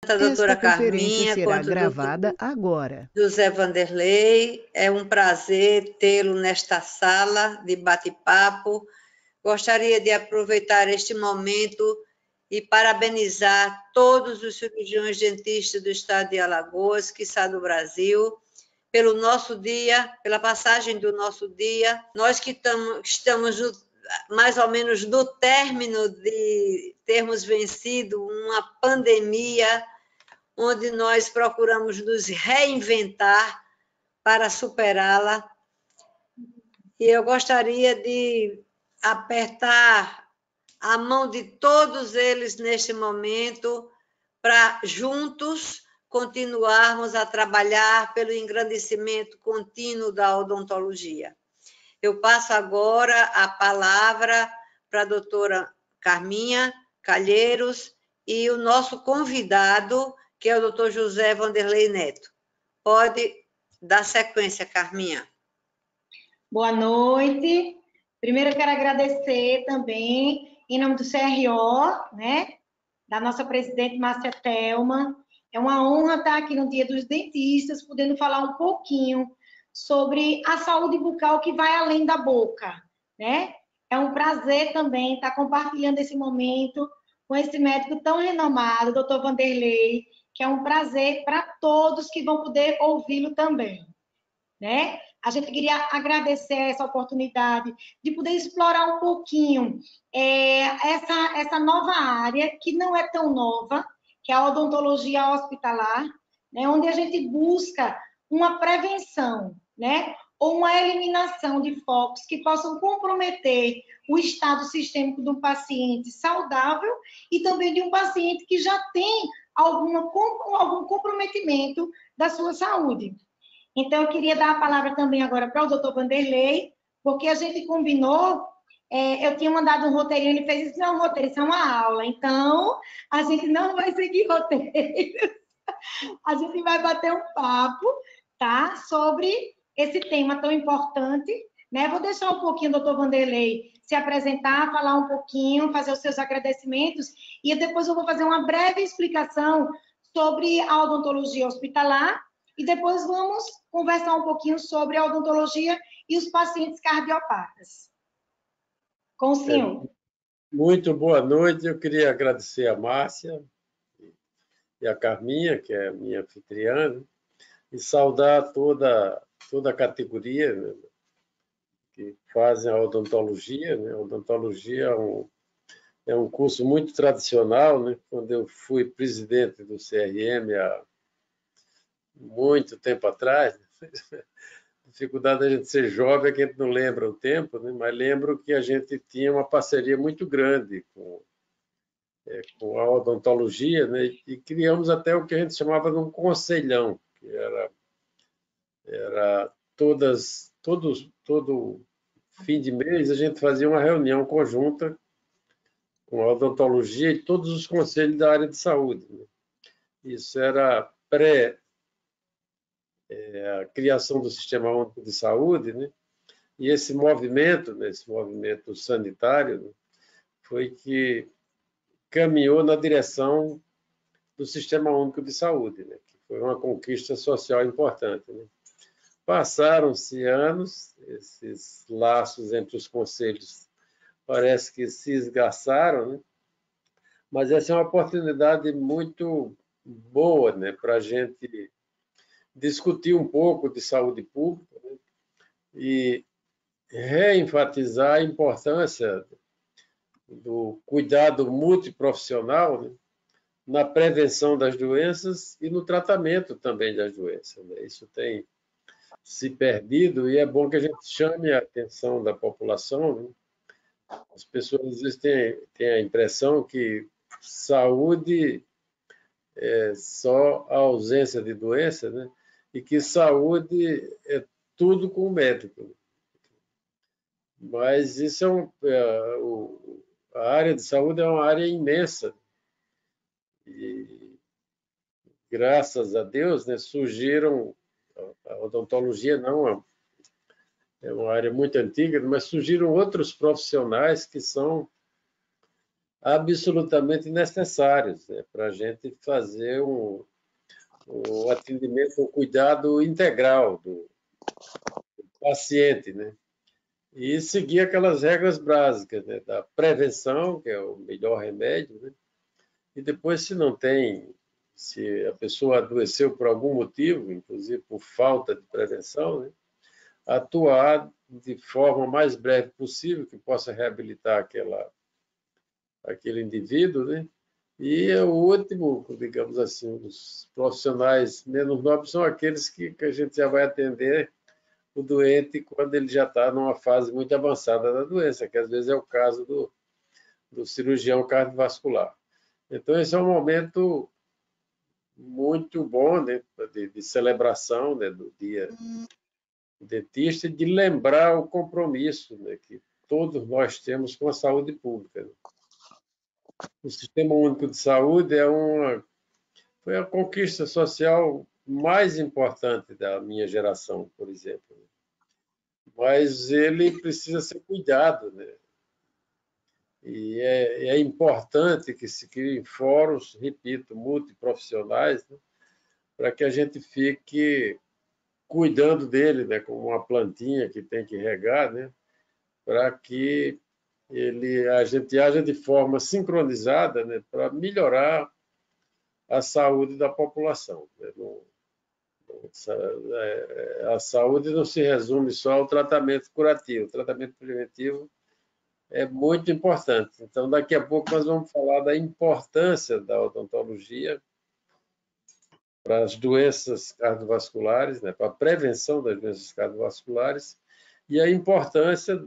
A doutora Esta conferência Carminha, será quanto o doutor gravada agora. José Vanderlei. É um prazer tê-lo nesta sala de bate-papo. Gostaria de aproveitar este momento e parabenizar todos os cirurgiões dentistas do estado de Alagoas, quiçá do Brasil, pelo nosso dia, pela passagem do nosso dia. Nós que estamos mais ou menos no término de termos vencido uma pandemia, onde nós procuramos nos reinventar para superá-la. E eu gostaria de apertar a mão de todos eles neste momento para juntos continuarmos a trabalhar pelo engrandecimento contínuo da odontologia. Eu passo agora a palavra para a doutora Carminha Calheiros e o nosso convidado, que é o doutor José Vanderlei Neto. Pode dar sequência, Carminha. Boa noite. Primeiro eu quero agradecer também, em nome do CRO, né, da nossa presidente Márcia Thelma. É uma honra estar aqui no Dia dos Dentistas, podendo falar um pouquinho sobre a saúde bucal que vai além da boca, né? É um prazer também estar compartilhando esse momento com esse médico tão renomado, o doutor Vanderlei, que é um prazer para todos que vão poder ouvi-lo também, né? A gente queria agradecer essa oportunidade de poder explorar um pouquinho essa nova área, que não é tão nova, que é a odontologia hospitalar, né? Onde a gente busca uma prevenção, né? Ou uma eliminação de focos que possam comprometer o estado sistêmico de um paciente saudável e também de um paciente que já tem algum comprometimento da sua saúde. Então, eu queria dar a palavra também agora para o doutor Vanderlei, porque a gente combinou, eu tinha mandado um roteirinho, ele fez isso, não é um roteiro, isso é uma aula. Então, a gente não vai seguir roteiro, a gente vai bater um papo, tá? Sobre esse tema tão importante, né? Vou deixar um pouquinho o doutor Vanderlei se apresentar, falar um pouquinho, fazer os seus agradecimentos, e depois eu vou fazer uma breve explicação sobre a odontologia hospitalar, e depois vamos conversar um pouquinho sobre a odontologia e os pacientes cardiopatas. Com o senhor. Muito boa noite. Eu queria agradecer a Márcia e a Carminha, que é minha anfitriã, né? E saudar toda a categoria, né, que fazem a odontologia, né? A odontologia é um curso muito tradicional, né? Quando eu fui presidente do CRM há muito tempo atrás, a dificuldade da gente ser jovem é que a gente não lembra o tempo, né? Mas lembro que a gente tinha uma parceria muito grande com a odontologia, né? E criamos até o que a gente chamava de um conselhão, que era todo fim de mês a gente fazia uma reunião conjunta com a odontologia e todos os conselhos da área de saúde, né? Isso era a criação do Sistema Único de Saúde, né? E esse movimento, né, esse movimento sanitário, né, foi que caminhou na direção do Sistema Único de Saúde, né, que foi uma conquista social importante, né? Passaram-se anos, esses laços entre os conselhos parece que se esgarçaram, né? Mas essa é uma oportunidade muito boa, né, para a gente discutir um pouco de saúde pública, né, e reenfatizar a importância do cuidado multiprofissional, né, na prevenção das doenças e no tratamento também das doenças, né? Isso tem se perdido e é bom que a gente chame a atenção da população, né? As pessoas às vezes têm a impressão que saúde é só a ausência de doença, né? E que saúde é tudo com o médico. Mas isso a área de saúde é uma área imensa. E, graças a Deus, né, surgiram, a odontologia não é uma área muito antiga, mas surgiram outros profissionais que são absolutamente necessários, né, para a gente fazer um atendimento, um cuidado integral do paciente, né? E seguir aquelas regras básicas, né, da prevenção, que é o melhor remédio, né? E depois, se a pessoa adoeceu por algum motivo, inclusive por falta de prevenção, né, atuar de forma mais breve possível, que possa reabilitar aquele indivíduo, né? E o último, digamos assim, os profissionais menos nobres são aqueles que a gente já vai atender o doente quando ele já está numa fase muito avançada da doença, que às vezes é o caso do cirurgião cardiovascular. Então, esse é um momento muito bom, né, de celebração, né, do Dia do Dentista, e de lembrar o compromisso, né, que todos nós temos com a saúde pública. O Sistema Único de Saúde foi a conquista social mais importante da minha geração, por exemplo. Mas ele precisa ser cuidado, né? E é importante que se criem fóruns, repito, multiprofissionais, né, para que a gente fique cuidando dele, né, como uma plantinha que tem que regar, né, para que a gente haja de forma sincronizada, né, para melhorar a saúde da população, né? A saúde não se resume só ao tratamento curativo, o tratamento preventivo é muito importante. Então, daqui a pouco nós vamos falar da importância da odontologia para as doenças cardiovasculares, né, para a prevenção das doenças cardiovasculares e a importância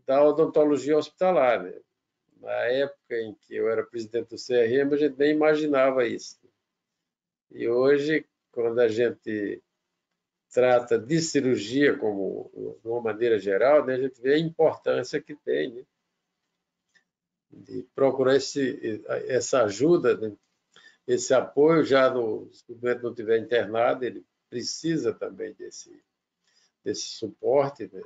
da odontologia hospitalar, né? Na época em que eu era presidente do CRM, a gente nem imaginava isso. E hoje, quando a gente trata de cirurgia como de uma maneira geral, né, a gente vê a importância que tem, né, de procurar essa ajuda, né, esse apoio já se o doente não estiver internado, ele precisa também desse suporte, né,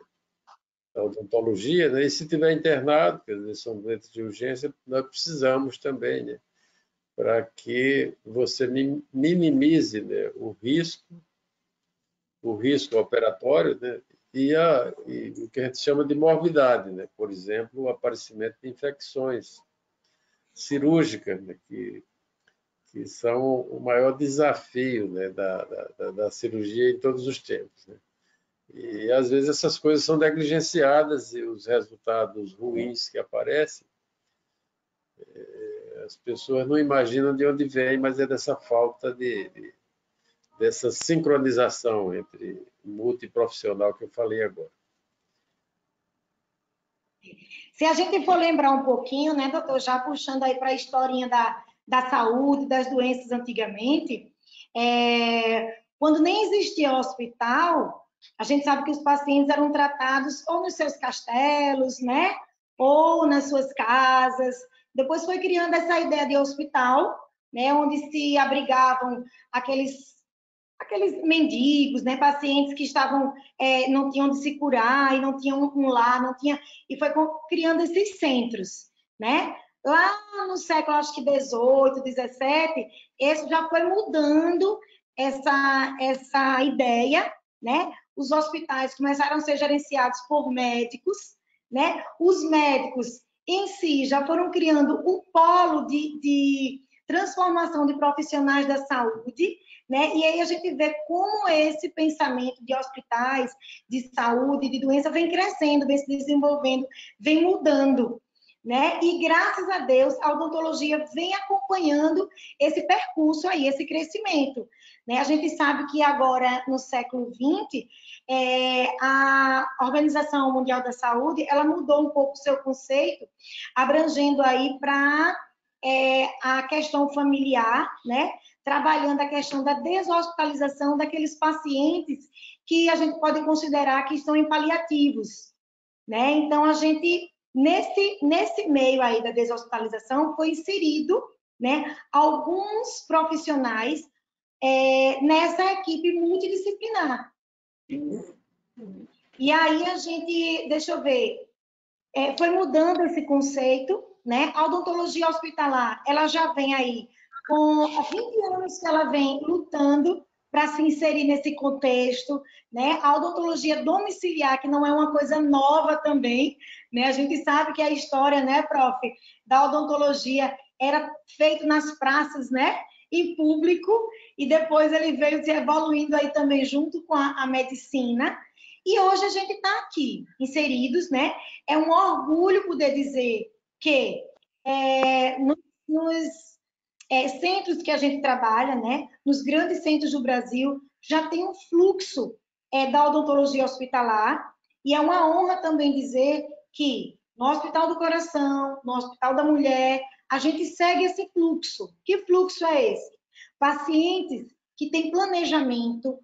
da odontologia, né, e se estiver internado, porque às vezes são doentes de urgência, nós precisamos também, né, para que você minimize, né, o risco operatório, né, e o que a gente chama de morbidade, né? Por exemplo, o aparecimento de infecções cirúrgicas, né, que são o maior desafio, né, da cirurgia em todos os tempos, né? E às vezes essas coisas são negligenciadas e os resultados ruins que aparecem, as pessoas não imaginam de onde vem, mas é dessa falta dessa sincronização entre multiprofissional que eu falei agora. Se a gente for lembrar um pouquinho, né, doutor, já puxando aí para a historinha da saúde, das doenças antigamente, quando nem existia hospital, a gente sabe que os pacientes eram tratados ou nos seus castelos, né, ou nas suas casas. Depois foi criando essa ideia de hospital, né, onde se abrigavam aqueles mendigos, né, pacientes que estavam não tinham de se curar e não tinham um lar, não tinha, e foi criando esses centros, né? Lá no século, acho que 18, 17, isso já foi mudando essa ideia, né? Os hospitais começaram a ser gerenciados por médicos, né? Os médicos em si já foram criando um polo de transformação de profissionais da saúde, né? E aí a gente vê como esse pensamento de hospitais, de saúde, de doença vem crescendo, vem se desenvolvendo, vem mudando, né? E graças a Deus a odontologia vem acompanhando esse percurso aí, esse crescimento, né? A gente sabe que agora no século XX a Organização Mundial da Saúde ela mudou um pouco o seu conceito, abrangendo aí para a questão familiar, né? Trabalhando a questão da deshospitalização daqueles pacientes que a gente pode considerar que estão em paliativos, né? Então, a gente, nesse meio aí da deshospitalização, foi inserido, né, alguns profissionais nessa equipe multidisciplinar. E aí a gente, deixa eu ver, foi mudando esse conceito, né, a odontologia hospitalar, ela já vem aí com 20 anos que ela vem lutando para se inserir nesse contexto, né? A odontologia domiciliar, que não é uma coisa nova também, né? A gente sabe que a história, né, prof, da odontologia era feito nas praças, né, em público, e depois ele veio se evoluindo aí também junto com a medicina, e hoje a gente está aqui, inseridos, né? É um orgulho poder dizer que nos centros que a gente trabalha, né, nos grandes centros do Brasil, já tem um fluxo da odontologia hospitalar, e é uma honra também dizer que no Hospital do Coração, no Hospital da Mulher, a gente segue esse fluxo. Que fluxo é esse? Pacientes que têm planejamento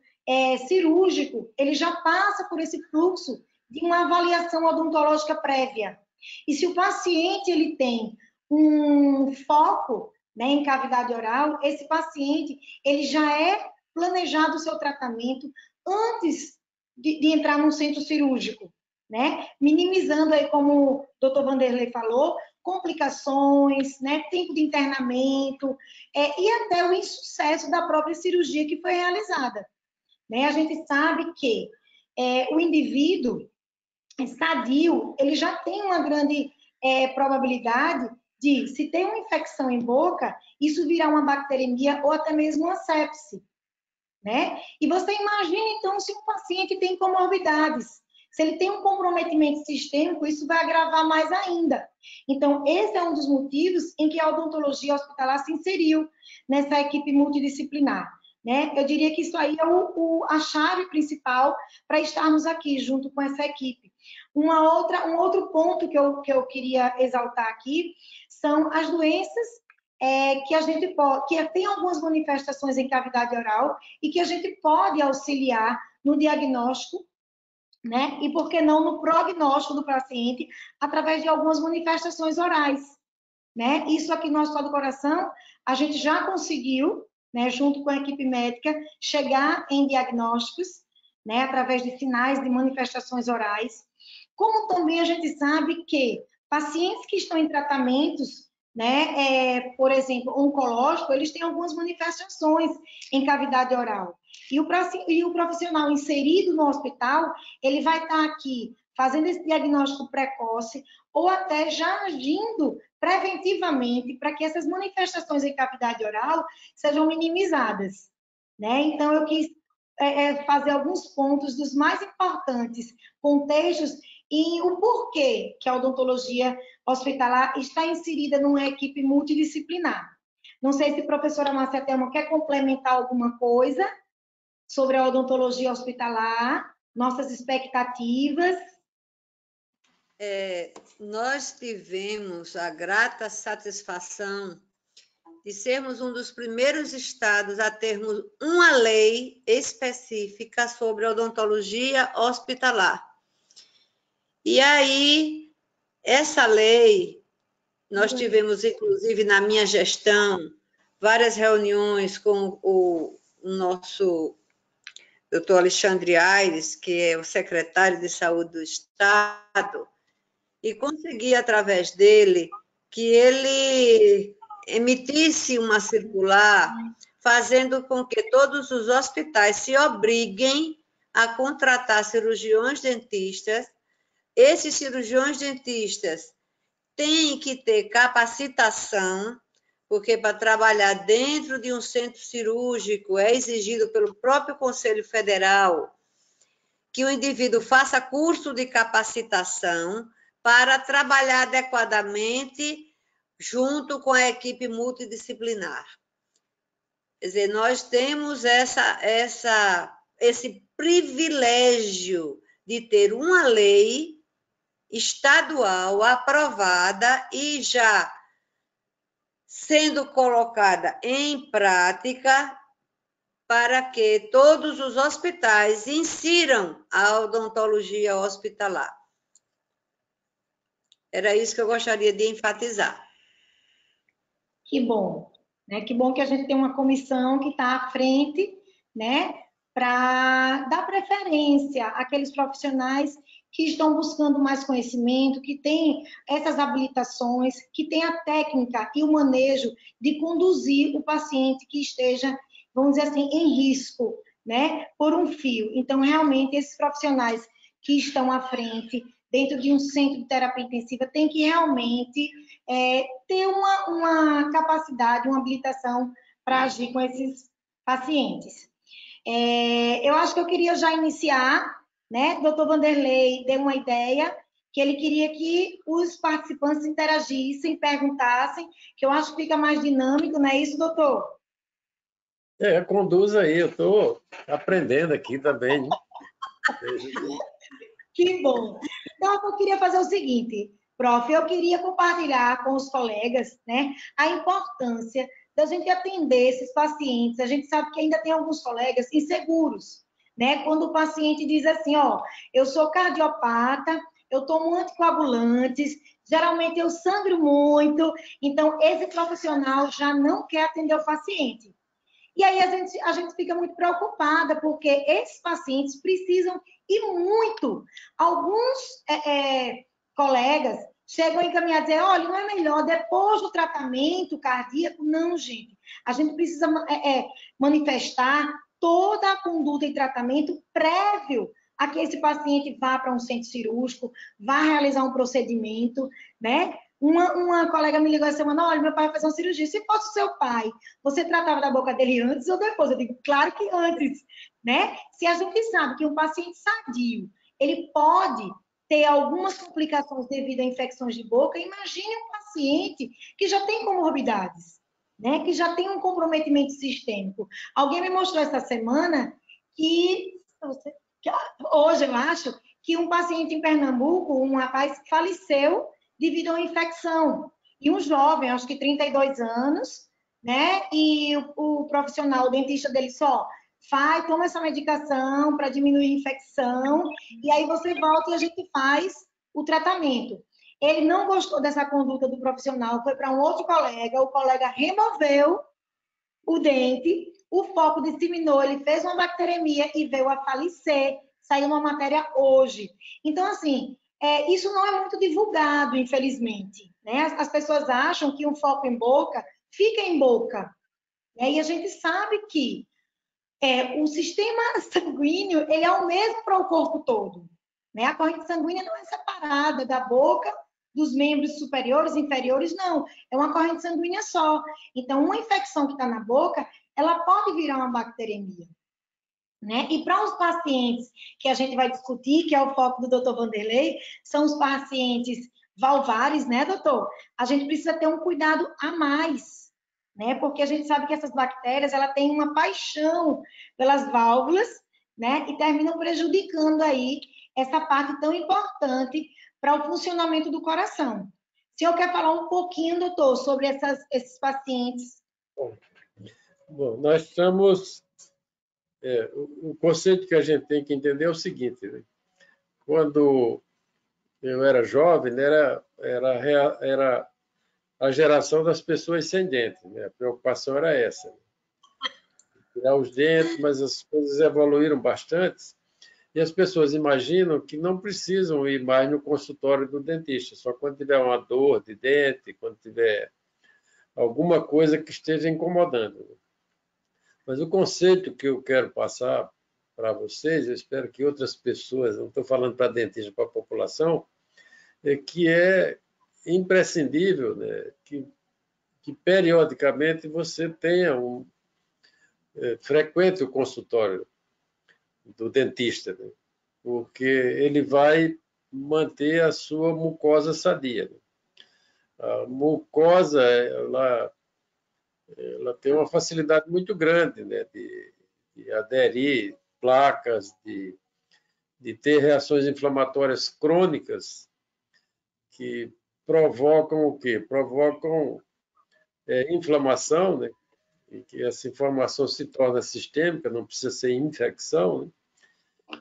cirúrgico, ele já passa por esse fluxo de uma avaliação odontológica prévia. E se o paciente ele tem um foco, né, em cavidade oral, esse paciente ele já é planejado o seu tratamento antes de entrar num centro cirúrgico, né? Minimizando aí, como o doutor Vanderlei falou, complicações, né, tempo de internamento e até o insucesso da própria cirurgia que foi realizada. Né? A gente sabe que o indivíduo sadio, ele já tem uma grande probabilidade de, se tem uma infecção em boca, isso virar uma bacteremia ou até mesmo uma sepse, né? E você imagina, então, se um paciente tem comorbidades, se ele tem um comprometimento sistêmico, isso vai agravar mais ainda. Então, esse é um dos motivos em que a odontologia hospitalar se inseriu nessa equipe multidisciplinar, né? Eu diria que isso aí é a chave principal para estarmos aqui junto com essa equipe. Um outro ponto que eu queria exaltar aqui são as doenças que a gente pode, que tem algumas manifestações em cavidade oral e que a gente pode auxiliar no diagnóstico, né? E por que não no prognóstico do paciente através de algumas manifestações orais, né? Isso aqui no Hospital do Coração a gente já conseguiu, né, junto com a equipe médica, chegar em diagnósticos, né, através de sinais de manifestações orais. Como também a gente sabe que pacientes que estão em tratamentos, né, por exemplo, oncológico, eles têm algumas manifestações em cavidade oral. E o profissional inserido no hospital, ele vai estar aqui fazendo esse diagnóstico precoce ou até já agindo preventivamente para que essas manifestações em cavidade oral sejam minimizadas, né? Então, eu quis fazer alguns pontos dos mais importantes contextos e o porquê que a odontologia hospitalar está inserida numa equipe multidisciplinar. Não sei se a professora Márcia Thelma quer complementar alguma coisa sobre a odontologia hospitalar, nossas expectativas. Nós tivemos a grata satisfação de sermos um dos primeiros estados a termos uma lei específica sobre odontologia hospitalar. E aí, essa lei, nós tivemos, inclusive, na minha gestão, várias reuniões com o nosso doutor Alexandre Aires, que é o secretário de Saúde do Estado, e consegui, através dele, que ele emitisse uma circular fazendo com que todos os hospitais se obriguem a contratar cirurgiões dentistas. Esses cirurgiões dentistas têm que ter capacitação, porque para trabalhar dentro de um centro cirúrgico é exigido pelo próprio Conselho Federal que o indivíduo faça curso de capacitação para trabalhar adequadamente junto com a equipe multidisciplinar. Quer dizer, nós temos esse privilégio de ter uma lei estadual aprovada e já sendo colocada em prática para que todos os hospitais insiram a odontologia hospitalar. Era isso que eu gostaria de enfatizar. Que bom, né? Que bom que a gente tem uma comissão que está à frente, né, para dar preferência àqueles profissionais que estão buscando mais conhecimento, que têm essas habilitações, que têm a técnica e o manejo de conduzir o paciente que esteja, vamos dizer assim, em risco, né, por um fio. Então, realmente, esses profissionais que estão à frente, dentro de um centro de terapia intensiva, têm que realmente ter uma capacidade, uma habilitação para agir com esses pacientes. Eu acho que eu queria já iniciar, né? O doutor Vanderlei deu uma ideia, que ele queria que os participantes interagissem, perguntassem, que eu acho que fica mais dinâmico, não é isso, doutor? Conduz aí, eu estou aprendendo aqui também, né? Que bom! Então, eu queria fazer o seguinte, prof, eu queria compartilhar com os colegas, né, a importância da gente atender esses pacientes. A gente sabe que ainda tem alguns colegas inseguros, né? Quando o paciente diz assim, ó, eu sou cardiopata, eu tomo anticoagulantes, geralmente eu sangro muito, então esse profissional já não quer atender o paciente. E aí a gente fica muito preocupada, porque esses pacientes precisam ir muito. Alguns colegas chegam a encaminhar e dizer, olha, não é melhor depois do tratamento cardíaco? Não, gente. A gente precisa manifestar toda a conduta e tratamento prévio a que esse paciente vá para um centro cirúrgico, vá realizar um procedimento, né? Uma colega me ligou essa semana, olha, meu pai vai fazer uma cirurgia. Se fosse o seu pai, você tratava da boca dele antes ou depois? Eu digo, claro que antes, né? Se a gente sabe que um paciente sadio, ele pode ter algumas complicações devido a infecções de boca, imagine um paciente que já tem comorbidades, né? Que já tem um comprometimento sistêmico. Alguém me mostrou essa semana que hoje eu acho que um paciente em Pernambuco, um rapaz faleceu devido a uma infecção. E um jovem, acho que 32 anos, né? E o profissional, o dentista dele só toma essa medicação para diminuir a infecção, e aí você volta e a gente faz o tratamento. Ele não gostou dessa conduta do profissional, foi para um outro colega, o colega removeu o dente, o foco disseminou, ele fez uma bacteremia e veio a falecer. Saiu uma matéria hoje. Então, assim, isso não é muito divulgado, infelizmente. Né? As pessoas acham que um foco em boca fica em boca. Né? E a gente sabe que o sistema sanguíneo ele é o mesmo para o corpo todo. Né? A corrente sanguínea não é separada da boca, dos membros superiores, inferiores, não. É uma corrente sanguínea só. Então, uma infecção que está na boca, ela pode virar uma bacteremia. Né? E para os pacientes que a gente vai discutir, que é o foco do Dr. Vanderlei, são os pacientes valvares, né, doutor? A gente precisa ter um cuidado a mais, né? Porque a gente sabe que essas bactérias, ela tem uma paixão pelas válvulas, né? E terminam prejudicando aí essa parte tão importante para o funcionamento do coração. O senhor quer falar um pouquinho, doutor, sobre esses pacientes? Bom, nós estamos... o conceito que a gente tem que entender é o seguinte, né? Quando eu era jovem, né, era a geração das pessoas sem dente, né? A preocupação era essa, né? Tirar os dentes, mas as coisas evoluíram bastante e as pessoas imaginam que não precisam ir mais no consultório do dentista, só quando tiver uma dor de dente, quando tiver alguma coisa que esteja incomodando. Mas o conceito que eu quero passar para vocês, eu espero que outras pessoas, não estou falando para dentista, para a população, que é imprescindível, né, que periodicamente você tenha frequente o consultório do dentista, né, porque ele vai manter a sua mucosa sadia, né. A mucosa, ela tem uma facilidade muito grande, né, de aderir placas, de ter reações inflamatórias crônicas que provocam o quê? Provocam inflamação, né? E que essa inflamação se torna sistêmica, não precisa ser infecção, né?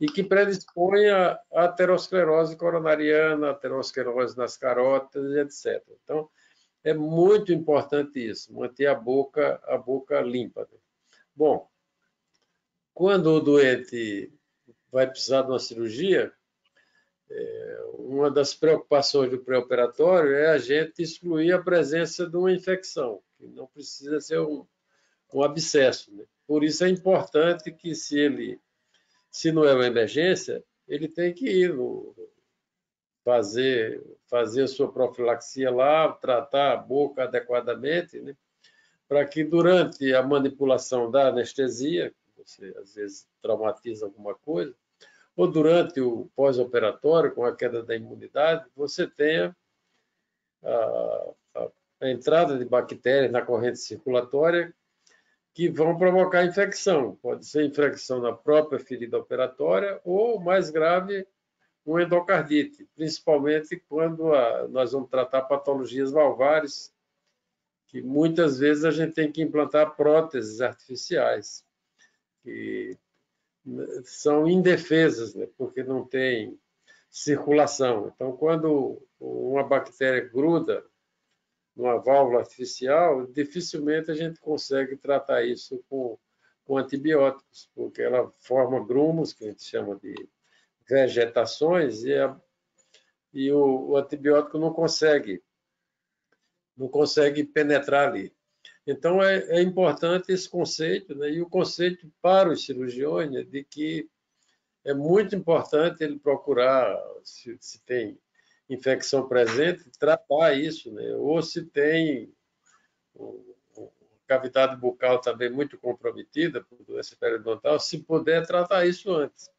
E que predispõe a aterosclerose coronariana, aterosclerose nas carótidas, etc. Então, é muito importante isso, manter a boca limpa, né? Bom, quando o doente vai precisar de uma cirurgia, uma das preocupações do pré-operatório é a gente excluir a presença de uma infecção, que não precisa ser um abscesso, né? Por isso é importante que, se não é uma emergência, ele tem que ir fazer a sua profilaxia lá, tratar a boca adequadamente, né? Para que durante a manipulação da anestesia, você às vezes traumatiza alguma coisa, ou durante o pós-operatório, com a queda da imunidade, você tenha a entrada de bactérias na corrente circulatória que vão provocar infecção. Pode ser infecção na própria ferida operatória ou, mais grave, uma endocardite, principalmente quando nós vamos tratar patologias valvares, que muitas vezes a gente tem que implantar próteses artificiais, que são indefesas, né, porque não tem circulação. Então, quando uma bactéria gruda numa válvula artificial, dificilmente a gente consegue tratar isso com antibióticos, porque ela forma grumos, que a gente chama de vegetações, e o antibiótico não consegue penetrar ali. Então, é importante esse conceito, né? E o conceito para os cirurgiões, né, de que é muito importante ele procurar, se tem infecção presente, tratar isso, né? Ou se tem cavidade bucal também muito comprometida por doença periodontal, se puder tratar isso antes.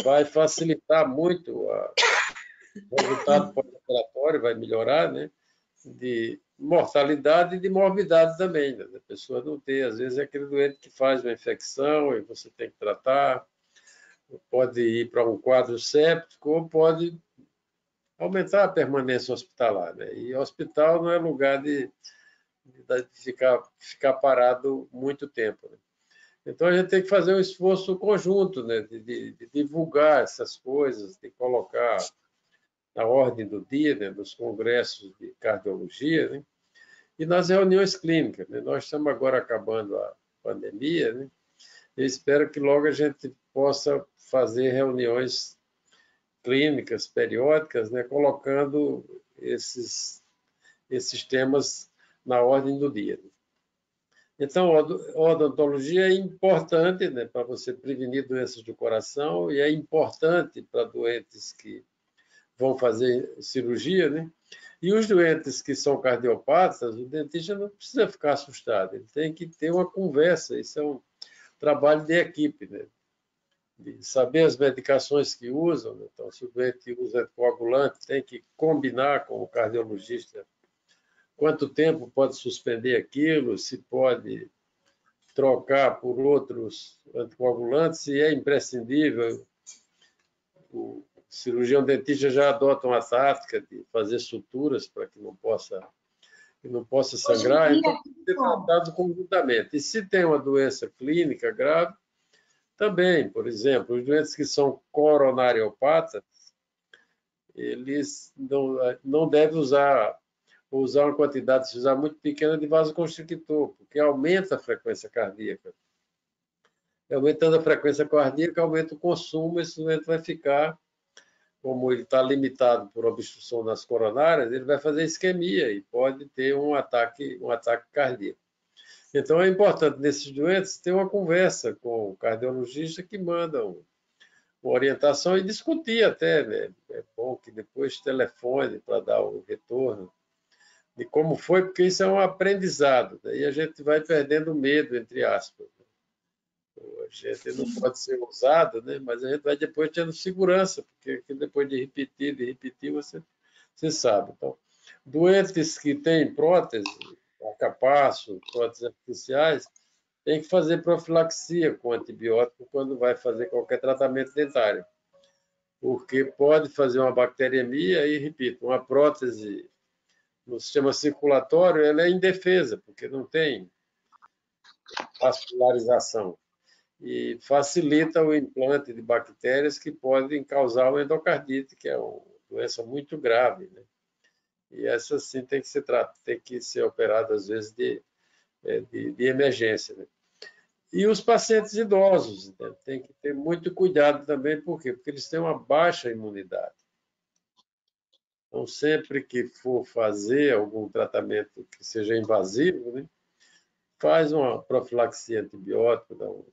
Vai facilitar muito o resultado pós-operatório, vai melhorar, né? De mortalidade e de morbidade também, né? A pessoa não ter, às vezes é aquele doente que faz uma infecção e você tem que tratar, pode ir para um quadro séptico ou pode aumentar a permanência hospitalar, né? E hospital não é lugar de ficar parado muito tempo, né? Então a gente tem que fazer um esforço conjunto, né? De divulgar essas coisas, de colocar na ordem do dia, né? Nos congressos de cardiologia, né? E nas reuniões clínicas, né? Nós estamos agora acabando a pandemia, né? Eu espero que logo a gente possa fazer reuniões clínicas periódicas, né? Colocando esses temas na ordem do dia. Então, a odontologia é importante, né, para você prevenir doenças do coração e é importante para doentes que vão fazer cirurgia, né? E os doentes que são cardiopatas, o dentista não precisa ficar assustado, ele tem que ter uma conversa, isso é um trabalho de equipe, né? De saber as medicações que usam, né? Então, se o doente usa anticoagulante, tem que combinar com o cardiologista quanto tempo pode suspender aquilo, se pode trocar por outros anticoagulantes, se é imprescindível. O cirurgião dentista já adota uma tática de fazer suturas para que não possa sangrar, então tem que ser tratado conjuntamente. E se tem uma doença clínica grave, também, por exemplo, os doentes que são coronariopatas, eles não devem usar uma quantidade, se usar muito pequena, de vasoconstrictor, porque aumenta a frequência cardíaca. E aumentando a frequência cardíaca, aumenta o consumo, esse doente vai ficar, como ele está limitado por obstrução nas coronárias, ele vai fazer isquemia e pode ter um ataque cardíaco. Então, é importante, nesses doentes, ter uma conversa com o cardiologista que manda uma orientação e discutir até, né? É bom que depois telefone para dar o retorno de como foi, porque isso é um aprendizado. Daí a gente vai perdendo medo, entre aspas. A gente não pode ser ousado, né? Mas a gente vai depois tendo segurança, porque depois de repetir, você sabe. Então, doentes que têm prótese, marca-passo, próteses artificiais, tem que fazer profilaxia com antibiótico quando vai fazer qualquer tratamento dentário, porque pode fazer uma bacteriemia e, repito, uma prótese no sistema circulatório ela é indefesa, porque não tem vascularização e facilita o implante de bactérias que podem causar uma endocardite, que é uma doença muito grave, né? E essa sim tem que ser operada às vezes de emergência, né? E os pacientes idosos, né? Tem que ter muito cuidado também, por quê? Porque eles têm uma baixa imunidade. Então, sempre que for fazer algum tratamento que seja invasivo, né, faz uma profilaxia antibiótica, dá uma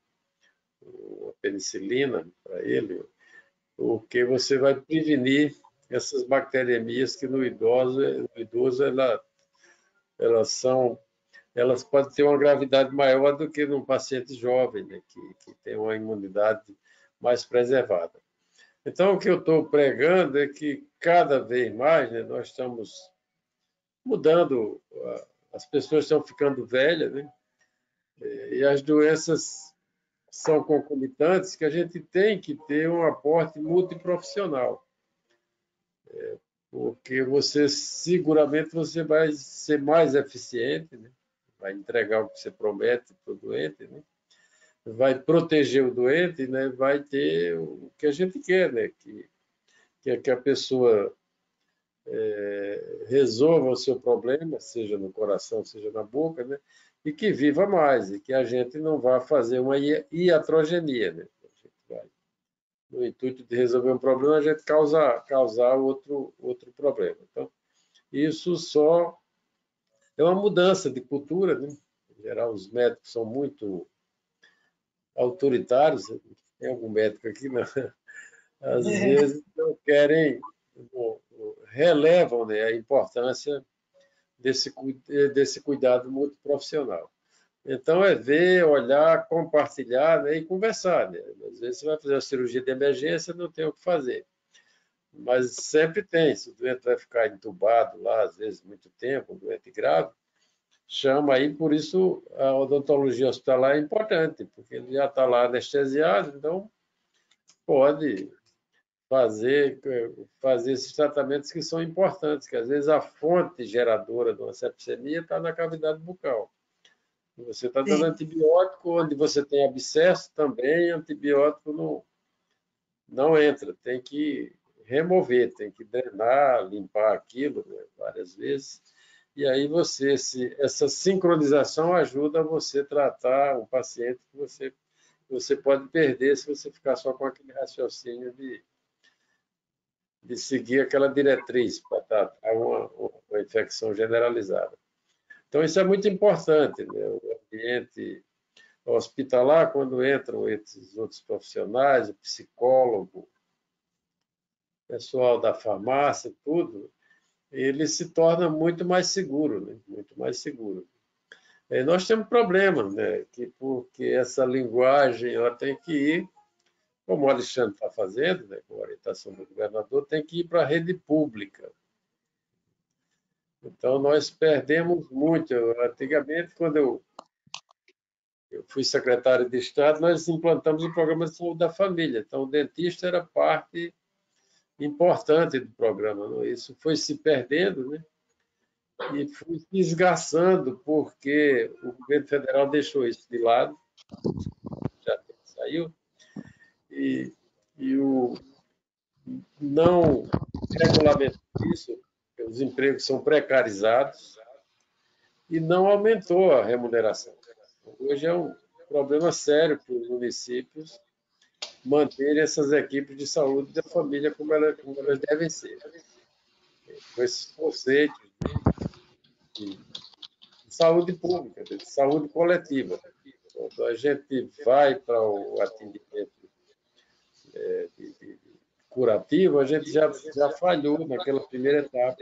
penicilina para ele, porque você vai prevenir essas bacteremias que no idoso elas podem ter uma gravidade maior do que num paciente jovem, né, que tem uma imunidade mais preservada. Então, o que eu estou pregando é que cada vez mais, né, nós estamos mudando, as pessoas estão ficando velhas, né, e as doenças são concomitantes, que a gente tem que ter um aporte multiprofissional, porque seguramente você vai ser mais eficiente, né, vai entregar o que você promete para o doente, né, vai proteger o doente, né, vai ter o que a gente quer, né, que a pessoa resolva o seu problema, seja no coração, seja na boca, né? E que viva mais, e que a gente não vá fazer uma iatrogenia, né? A gente vai, no intuito de resolver um problema, a gente causar outro problema. Então, isso só é uma mudança de cultura, né? Em geral, os médicos são muito autoritários, tem algum médico aqui, não? Às vezes não querem, relevam, né, a importância desse cuidado muito profissional. Então, é ver, olhar, compartilhar, né, e conversar. Né? Às vezes você vai fazer uma cirurgia de emergência, não tem o que fazer. Mas sempre tem. Se o doente vai ficar entubado lá, às vezes, muito tempo, um doente grave, chama aí. Por isso, a odontologia hospitalar é importante, porque ele já está lá anestesiado, então pode fazer esses tratamentos que são importantes, que às vezes a fonte geradora de uma sepsemia está na cavidade bucal. Você está dando antibiótico, onde você tem abscesso também, antibiótico não entra, tem que remover, tem que drenar, limpar aquilo, né, várias vezes. E aí essa sincronização ajuda você a tratar um paciente que você pode perder se você ficar só com aquele raciocínio de seguir aquela diretriz para tratar uma infecção generalizada. Então, isso é muito importante, né? O ambiente hospitalar, quando entram esses outros profissionais, o psicólogo, o pessoal da farmácia, tudo, ele se torna muito mais seguro, né? Muito mais seguro. E nós temos problemas, né? Porque essa linguagem ela tem que ir, como o Alexandre está fazendo, né? Com a orientação do governador, tem que ir para a rede pública. Então, nós perdemos muito. Antigamente, quando eu fui secretário de Estado, nós implantamos o programa de saúde da família. Então, o dentista era parte importante do programa. Não? Isso foi se perdendo, né? E foi se esgarçando, porque o governo federal deixou isso de lado, já saiu, e não regulamentou isso, os empregos são precarizados, e não aumentou a remuneração. Hoje é um problema sério para os municípios manterem essas equipes de saúde da família como elas devem ser, com esses conceitos de saúde pública, de saúde coletiva. Quando a gente vai para o atendimento curativo, a gente já falhou naquela primeira etapa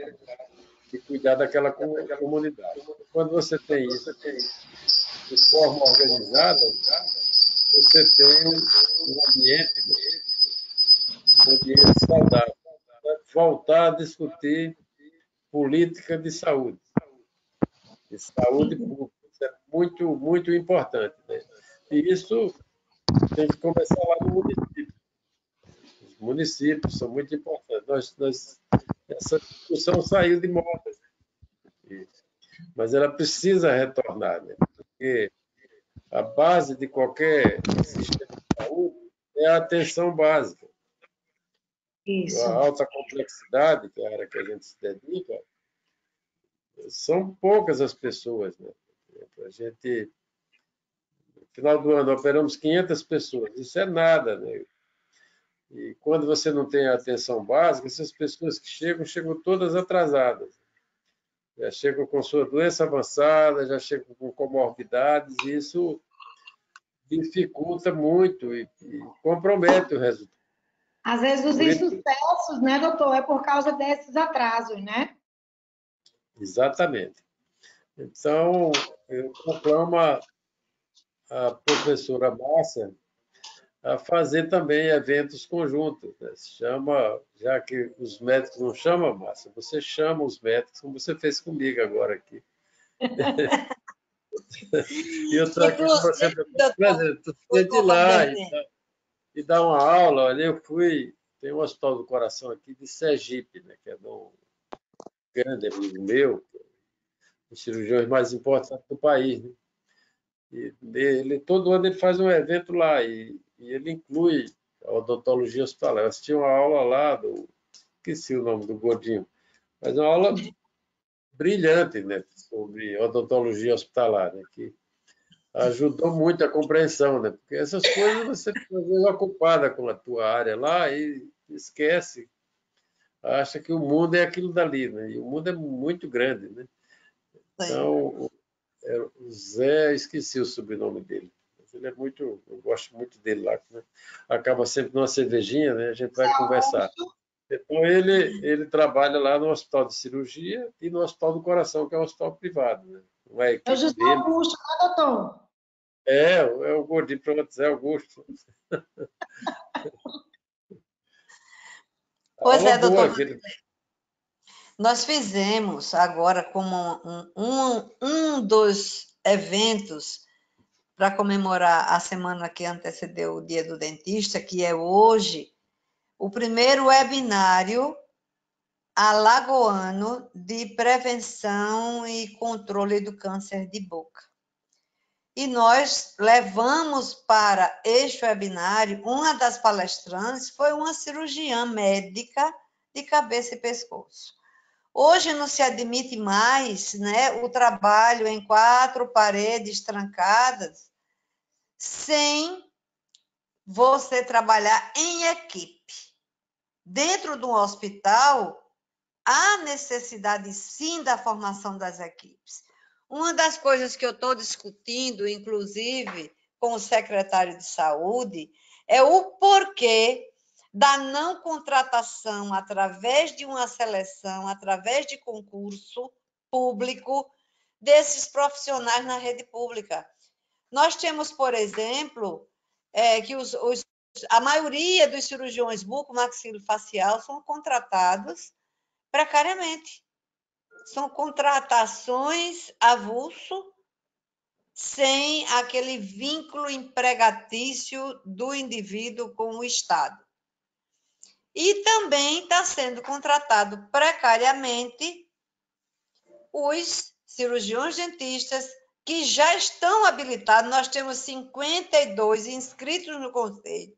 de cuidar daquela comunidade. Quando você tem isso de forma organizada, você tem um ambiente, né? Um ambiente saudável. Voltar a discutir política de saúde pública. Isso é muito, muito importante. Né? E isso tem que começar lá no município. Os municípios são muito importantes. Essa discussão saiu de moda, mas ela precisa retornar, né? Porque a base de qualquer sistema de saúde é a atenção básica. Isso. A alta complexidade, que é a área que a gente se dedica, são poucas as pessoas, né? A gente final do ano operamos 500 pessoas. Isso é nada, né? E quando você não tem a atenção básica, essas pessoas que chegam todas atrasadas. Já chegam com sua doença avançada, já chegam com comorbidades, e isso dificulta muito e compromete o resultado. Às vezes os Por isso, insucessos, né, doutor, é por causa desses atrasos, né? exatamente. Então, eu conclamo a professora Márcia a fazer também eventos conjuntos, né? Chama, já que os médicos não chamam, Márcia, você chama os médicos, como você fez comigo agora aqui. E eu estou aqui com você Inclusive, para doutor, prazer, tu sente lá e dar uma aula. Olha, eu fui, tem um hospital do coração aqui de Sergipe, né, que é de um grande amigo meu, um dos cirurgiões mais importantes do país, né? E ele, todo ano ele faz um evento lá e ele inclui a odontologia hospitalar. Eu assisti uma aula lá esqueci o nome do gordinho, mas uma aula brilhante, né, sobre odontologia hospitalar, né, que ajudou muito a compreensão, né, porque essas coisas você fica às vezes ocupada com a tua área lá e esquece, acha que o mundo é aquilo dali, né, e o mundo é muito grande, né. Então, o Zé, esqueci o sobrenome dele. Ele é muito, eu gosto muito dele lá, né? Acaba sempre numa cervejinha, né? A gente vai conversar. Então ele trabalha lá no Hospital de Cirurgia e no Hospital do Coração, que é um hospital privado, né? Não é a É o equipe José dele. Augusto, né, doutor? É o gordinho, pronto, Zé Augusto. Pois Aula é, boa, doutor. aquele. Nós fizemos agora como um dos eventos para comemorar a semana que antecedeu o Dia do Dentista, que é hoje, o primeiro webinário alagoano de prevenção e controle do câncer de boca. E nós levamos para este webinário, uma das palestrantes foi uma cirurgiã médica de cabeça e pescoço. Hoje não se admite mais, né, o trabalho em 4 paredes trancadas sem você trabalhar em equipe. Dentro de um hospital, há necessidade, sim, da formação das equipes. Uma das coisas que eu estou discutindo, inclusive, com o secretário de Saúde, é o porquê da não contratação através de uma seleção, através de concurso público, desses profissionais na rede pública. Nós temos, por exemplo, que a maioria dos cirurgiões bucomaxilofacial são contratados precariamente. São contratações avulso, sem aquele vínculo empregatício do indivíduo com o Estado. E também está sendo contratado precariamente os cirurgiões dentistas que já estão habilitados. Nós temos 52 inscritos no conselho,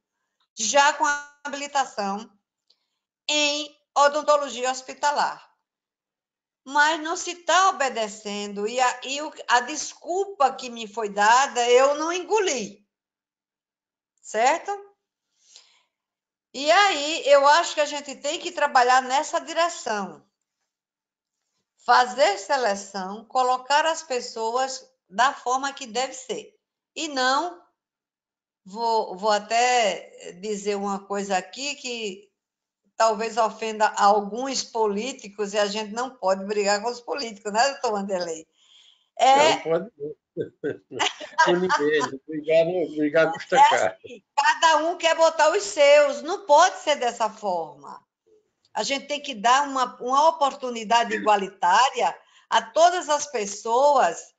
já com habilitação em odontologia hospitalar. Mas não se está obedecendo, e a desculpa que me foi dada, eu não engoli, certo? E aí, eu acho que a gente tem que trabalhar nessa direção. Fazer seleção, colocar as pessoas da forma que deve ser. E não, vou até dizer uma coisa aqui que talvez ofenda alguns políticos, e a gente não pode brigar com os políticos, né, doutor Wanderlei? Não pode com ninguém, brigar custa caro. Assim, cada um quer botar os seus, não pode ser dessa forma. A gente tem que dar uma oportunidade igualitária a todas as pessoas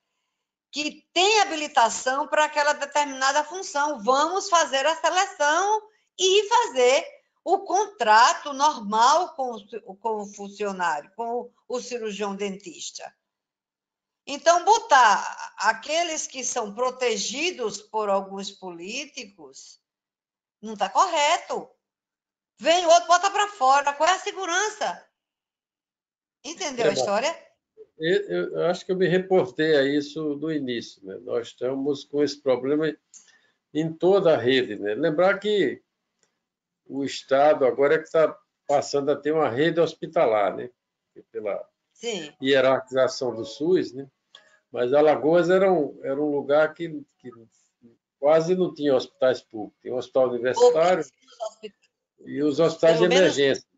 que têm habilitação para aquela determinada função. Vamos fazer a seleção e fazer o contrato normal com o funcionário, com o cirurgião dentista. Então, botar aqueles que são protegidos por alguns políticos não está correto. Vem outro, bota para fora. Qual é a segurança? Entendeu a história? eu acho que eu me reportei a isso no início, né? Nós estamos com esse problema em toda a rede, né? Lembrar que o Estado agora é que está passando a ter uma rede hospitalar, né? Pela Sim. hierarquização do SUS, né? Mas Alagoas era um lugar que quase não tinha hospitais públicos. Tinha um hospital universitário Pouquíssimos hospitais. e os hospitais de Pelo menos. emergência.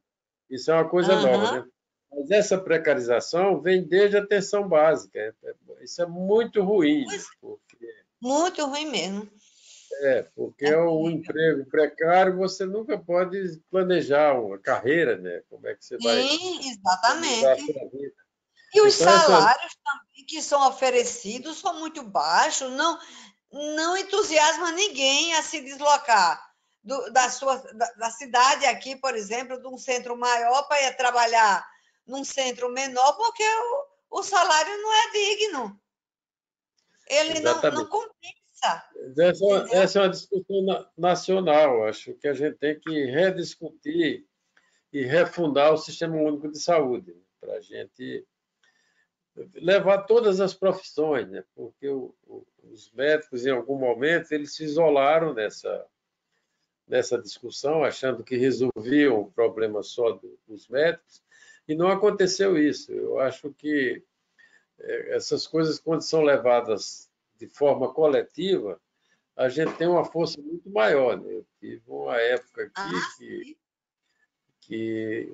Isso é uma coisa nova, né? Mas essa precarização vem desde a atenção básica. Isso é muito ruim, né? Muito ruim mesmo. Porque é um emprego precário, você nunca pode planejar uma carreira, né? Como é que você vai Sim, organizar a exatamente. sua vida? E os Então, essa salários também que são oferecidos são muito baixos, não entusiasma ninguém a se deslocar da cidade aqui, por exemplo, de um centro maior para ir trabalhar num centro menor, porque o salário não é digno. Ele não exatamente. compensa. Essa é uma discussão nacional. Acho que a gente tem que rediscutir e refundar o Sistema Único de Saúde, né? Para a gente levar todas as profissões, né? Porque os médicos, em algum momento, eles se isolaram nessa discussão, achando que resolviam o problema só dos médicos, e não aconteceu isso. Eu acho que essas coisas, quando são levadas de forma coletiva, a gente tem uma força muito maior, né? Eu tive uma época aqui que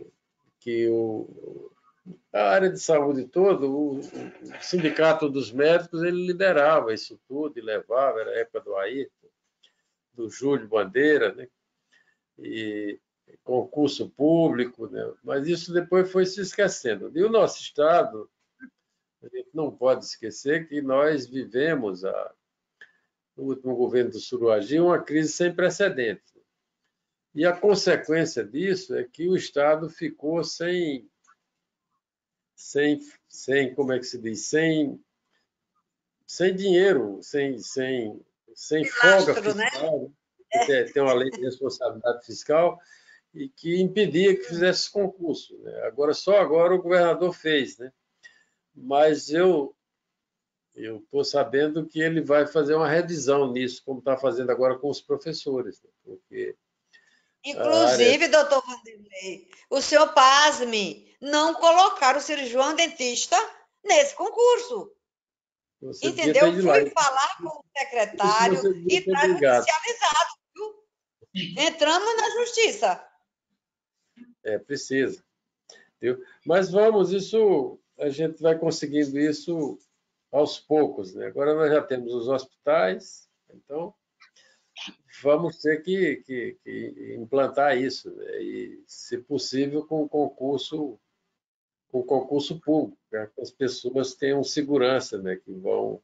a área de saúde toda, o sindicato dos médicos, ele liderava isso tudo e levava, era a época do Ayrton, do Júlio Bandeira, né? E concurso público, né? Mas isso depois foi se esquecendo. E o nosso Estado, a gente não pode esquecer que nós vivemos, no último governo do Suruagi, uma crise sem precedentes. E a consequência disso é que o Estado ficou sem como é que se diz, sem dinheiro, sem folga Lastro, né? fiscal, que tem uma lei de responsabilidade fiscal, e que impedia que fizesse esse concurso, né? Só agora o governador fez, né? Mas eu estou sabendo que ele vai fazer uma revisão nisso, como está fazendo agora com os professores, né? Porque a área... Inclusive, doutor Vanderlei, o senhor pasme, não colocar o cirurgião dentista nesse concurso. Você devia ter Entendeu? ido lá. Fui falar com o Isso secretário você devia e ter está brigado. judicializado, viu? Entramos na justiça. Precisa. Viu? Mas vamos, isso a gente vai conseguindo isso aos poucos, né? Agora nós já temos os hospitais, então vamos ter que implantar isso, né? E, se possível, com concurso público, para que as pessoas tenham segurança, né? Que vão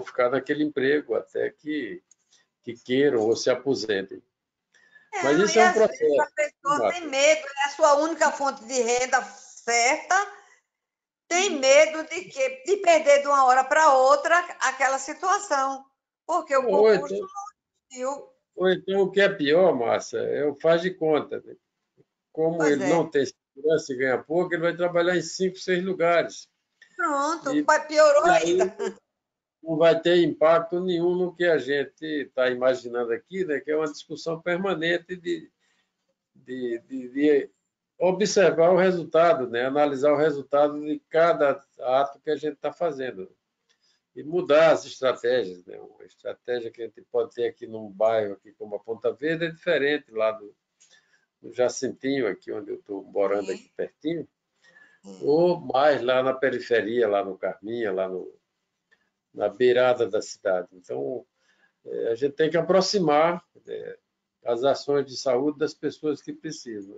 ficar naquele emprego até que queiram ou se aposentem. Mas Não, isso e é um às vezes a processo, pessoa tem Márcia. medo, é a sua única fonte de renda certa, tem medo de perder de uma hora para outra aquela situação, porque o Ou concurso então, não existiu. o que é pior, Márcia, é o faz de conta, né? Como Pois ele não é. tem segurança e ganha pouco, ele vai trabalhar em 5, 6 lugares. Pronto, E, piorou e ainda. aí não vai ter impacto nenhum no que a gente está imaginando aqui, né? Que é uma discussão permanente de observar o resultado, né? Analisar o resultado de cada ato que a gente está fazendo. E mudar as estratégias, né? Uma estratégia que a gente pode ter aqui num bairro aqui como a Ponta Verde é diferente lá do Jacintinho, aqui onde eu estou morando aqui pertinho, ou mais lá na periferia, lá no Carminha, na beirada da cidade. Então, a gente tem que aproximar as ações de saúde das pessoas que precisam.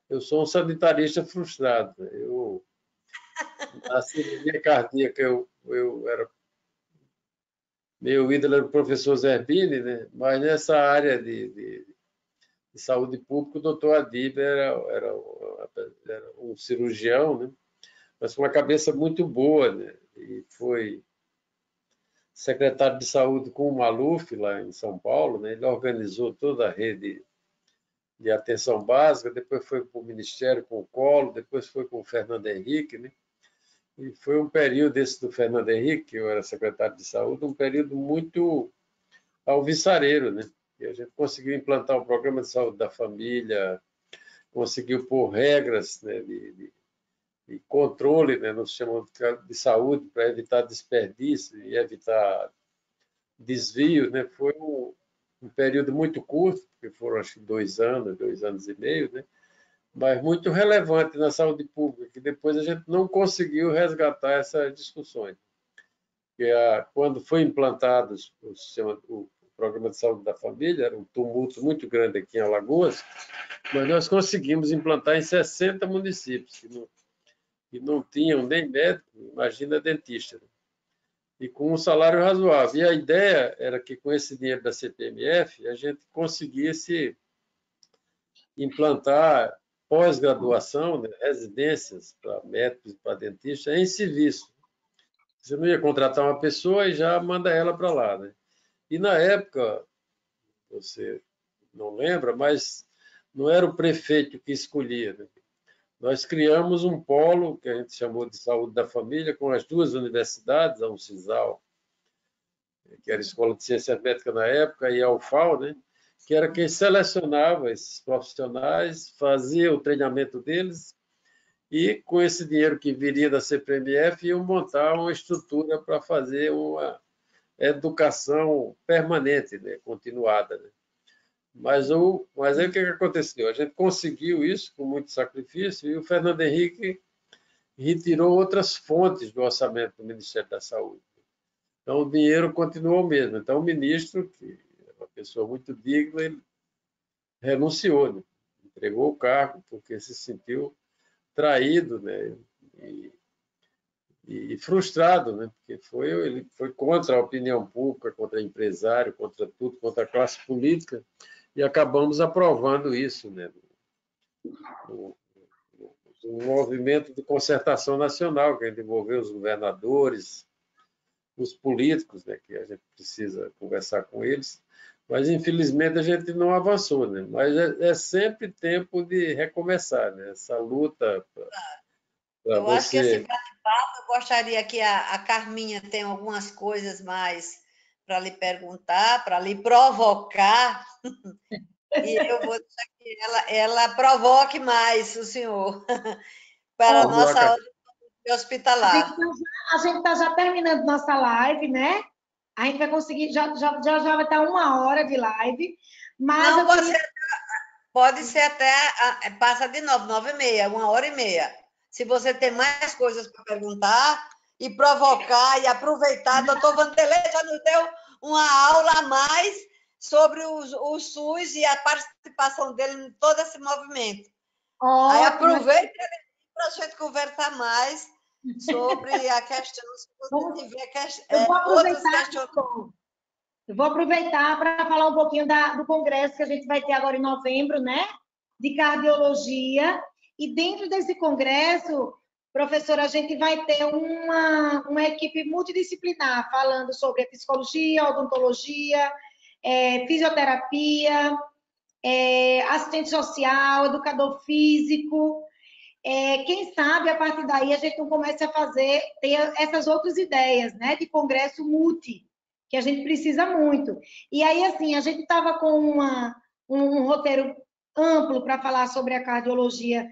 Eu sou um sanitarista frustrado. Na cirurgia cardíaca, eu era... Meu ídolo era o professor Zerbini, né? Mas nessa área de saúde pública, o doutor Adib era um cirurgião, né? Mas com uma cabeça muito boa, né? E foi secretário de saúde com o Maluf, lá em São Paulo, né? Ele organizou toda a rede de atenção básica, depois foi para o Ministério com o Collor, depois foi com o Fernando Henrique, né? E foi um período, esse do Fernando Henrique, que eu era secretário de saúde, um período muito alvissareiro, né? E a gente conseguiu implantar o programa de saúde da família, conseguiu pôr regras, né, de controle, né, no sistema de saúde para evitar desperdício e evitar desvio, né? Foi um período muito curto, porque foram acho que 2 anos e meio, né? Mas muito relevante na saúde pública, que depois a gente não conseguiu resgatar essas discussões. Quando foi implantado o programa de saúde da família, era um tumulto muito grande aqui em Alagoas, mas nós conseguimos implantar em 60 municípios, que não tinham nem médico, imagina dentista, né? E com um salário razoável. E a ideia era que, com esse dinheiro da CPMF, a gente conseguisse implantar pós-graduação, né, residências para médicos e para dentistas em serviço. Você não ia contratar uma pessoa e já manda ela para lá, né? E na época, você não lembra, mas não era o prefeito que escolhia, né? Nós criamos um polo que a gente chamou de saúde da família com as 2 universidades, a Uncisal, que era a Escola de Ciência Médica na época, e a UFAL, né? Que era quem selecionava esses profissionais, fazia o treinamento deles e, com esse dinheiro que viria da CPMF, iam montar uma estrutura para fazer uma educação permanente, né? Continuada, né? Mas aí o que aconteceu? A gente conseguiu isso com muito sacrifício e o Fernando Henrique retirou outras fontes do orçamento do Ministério da Saúde. Então, o dinheiro continuou o mesmo. Então, o ministro, que é uma pessoa muito digna, ele renunciou, né? Entregou o cargo porque se sentiu traído, né? E frustrado, né? Porque ele foi contra a opinião pública, contra empresário, contra tudo, contra a classe política, e acabamos aprovando isso, né? Um movimento de concertação nacional que envolveu os governadores, os políticos, né, que a gente precisa conversar com eles, mas infelizmente a gente não avançou, né? Mas é sempre tempo de recomeçar, né? Essa luta para Eu acho que esse você. bate-papo, eu gostaria que a Carminha tenha algumas coisas mais para lhe perguntar, para lhe provocar, e eu vou deixar que ela provoque mais o senhor para a Ó, Vamos lá, nossa cara. ordem hospitalar. a gente tá já terminando nossa live, né? A gente vai conseguir, já vai estar 1 hora de live, mas Não, eu queria. pode ser até, passa de 9h30, 1h30. Se você tem mais coisas para perguntar e provocar e aproveitar, doutor Vanderlei já nos deu uma aula a mais sobre o SUS e a participação dele em todo esse movimento. Aí Ótimo. aproveita para a gente conversar mais sobre a questão, se você tiver Eu vou outros aproveitar, questionamentos. eu vou aproveitar para falar um pouquinho do congresso que a gente vai ter agora em novembro, né? De cardiologia. E dentro desse congresso, professora, a gente vai ter uma equipe multidisciplinar falando sobre a psicologia, odontologia, fisioterapia, assistente social, educador físico. Quem sabe, a partir daí, a gente não comece a ter essas outras ideias, né? De congresso multi, que a gente precisa muito. E aí, assim, a gente estava com um roteiro amplo para falar sobre a cardiologia,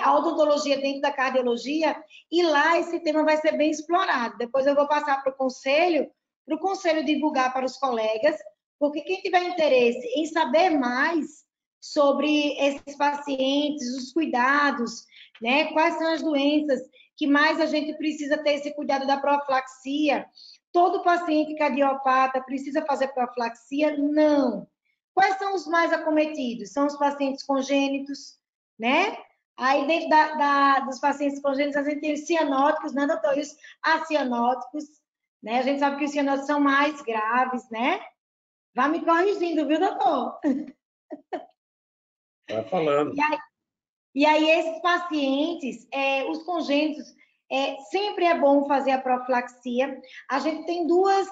a odontologia dentro da cardiologia, e lá esse tema vai ser bem explorado. Depois eu vou passar para o conselho divulgar para os colegas, porque quem tiver interesse em saber mais sobre esses pacientes, os cuidados, né? Quais são as doenças que mais a gente precisa ter esse cuidado da profilaxia? Todo paciente cardiopata precisa fazer profilaxia? Não. Quais são os mais acometidos? São os pacientes congênitos, né? Aí, dentro dos pacientes congênitos, a gente tem os cianóticos, né, doutor? E os acianóticos, né? A gente sabe que os cianóticos são mais graves, né? Vá me corrigindo, viu, doutor? Tá falando. E aí, esses pacientes, os congênitos, sempre é bom fazer a profilaxia. A gente tem duas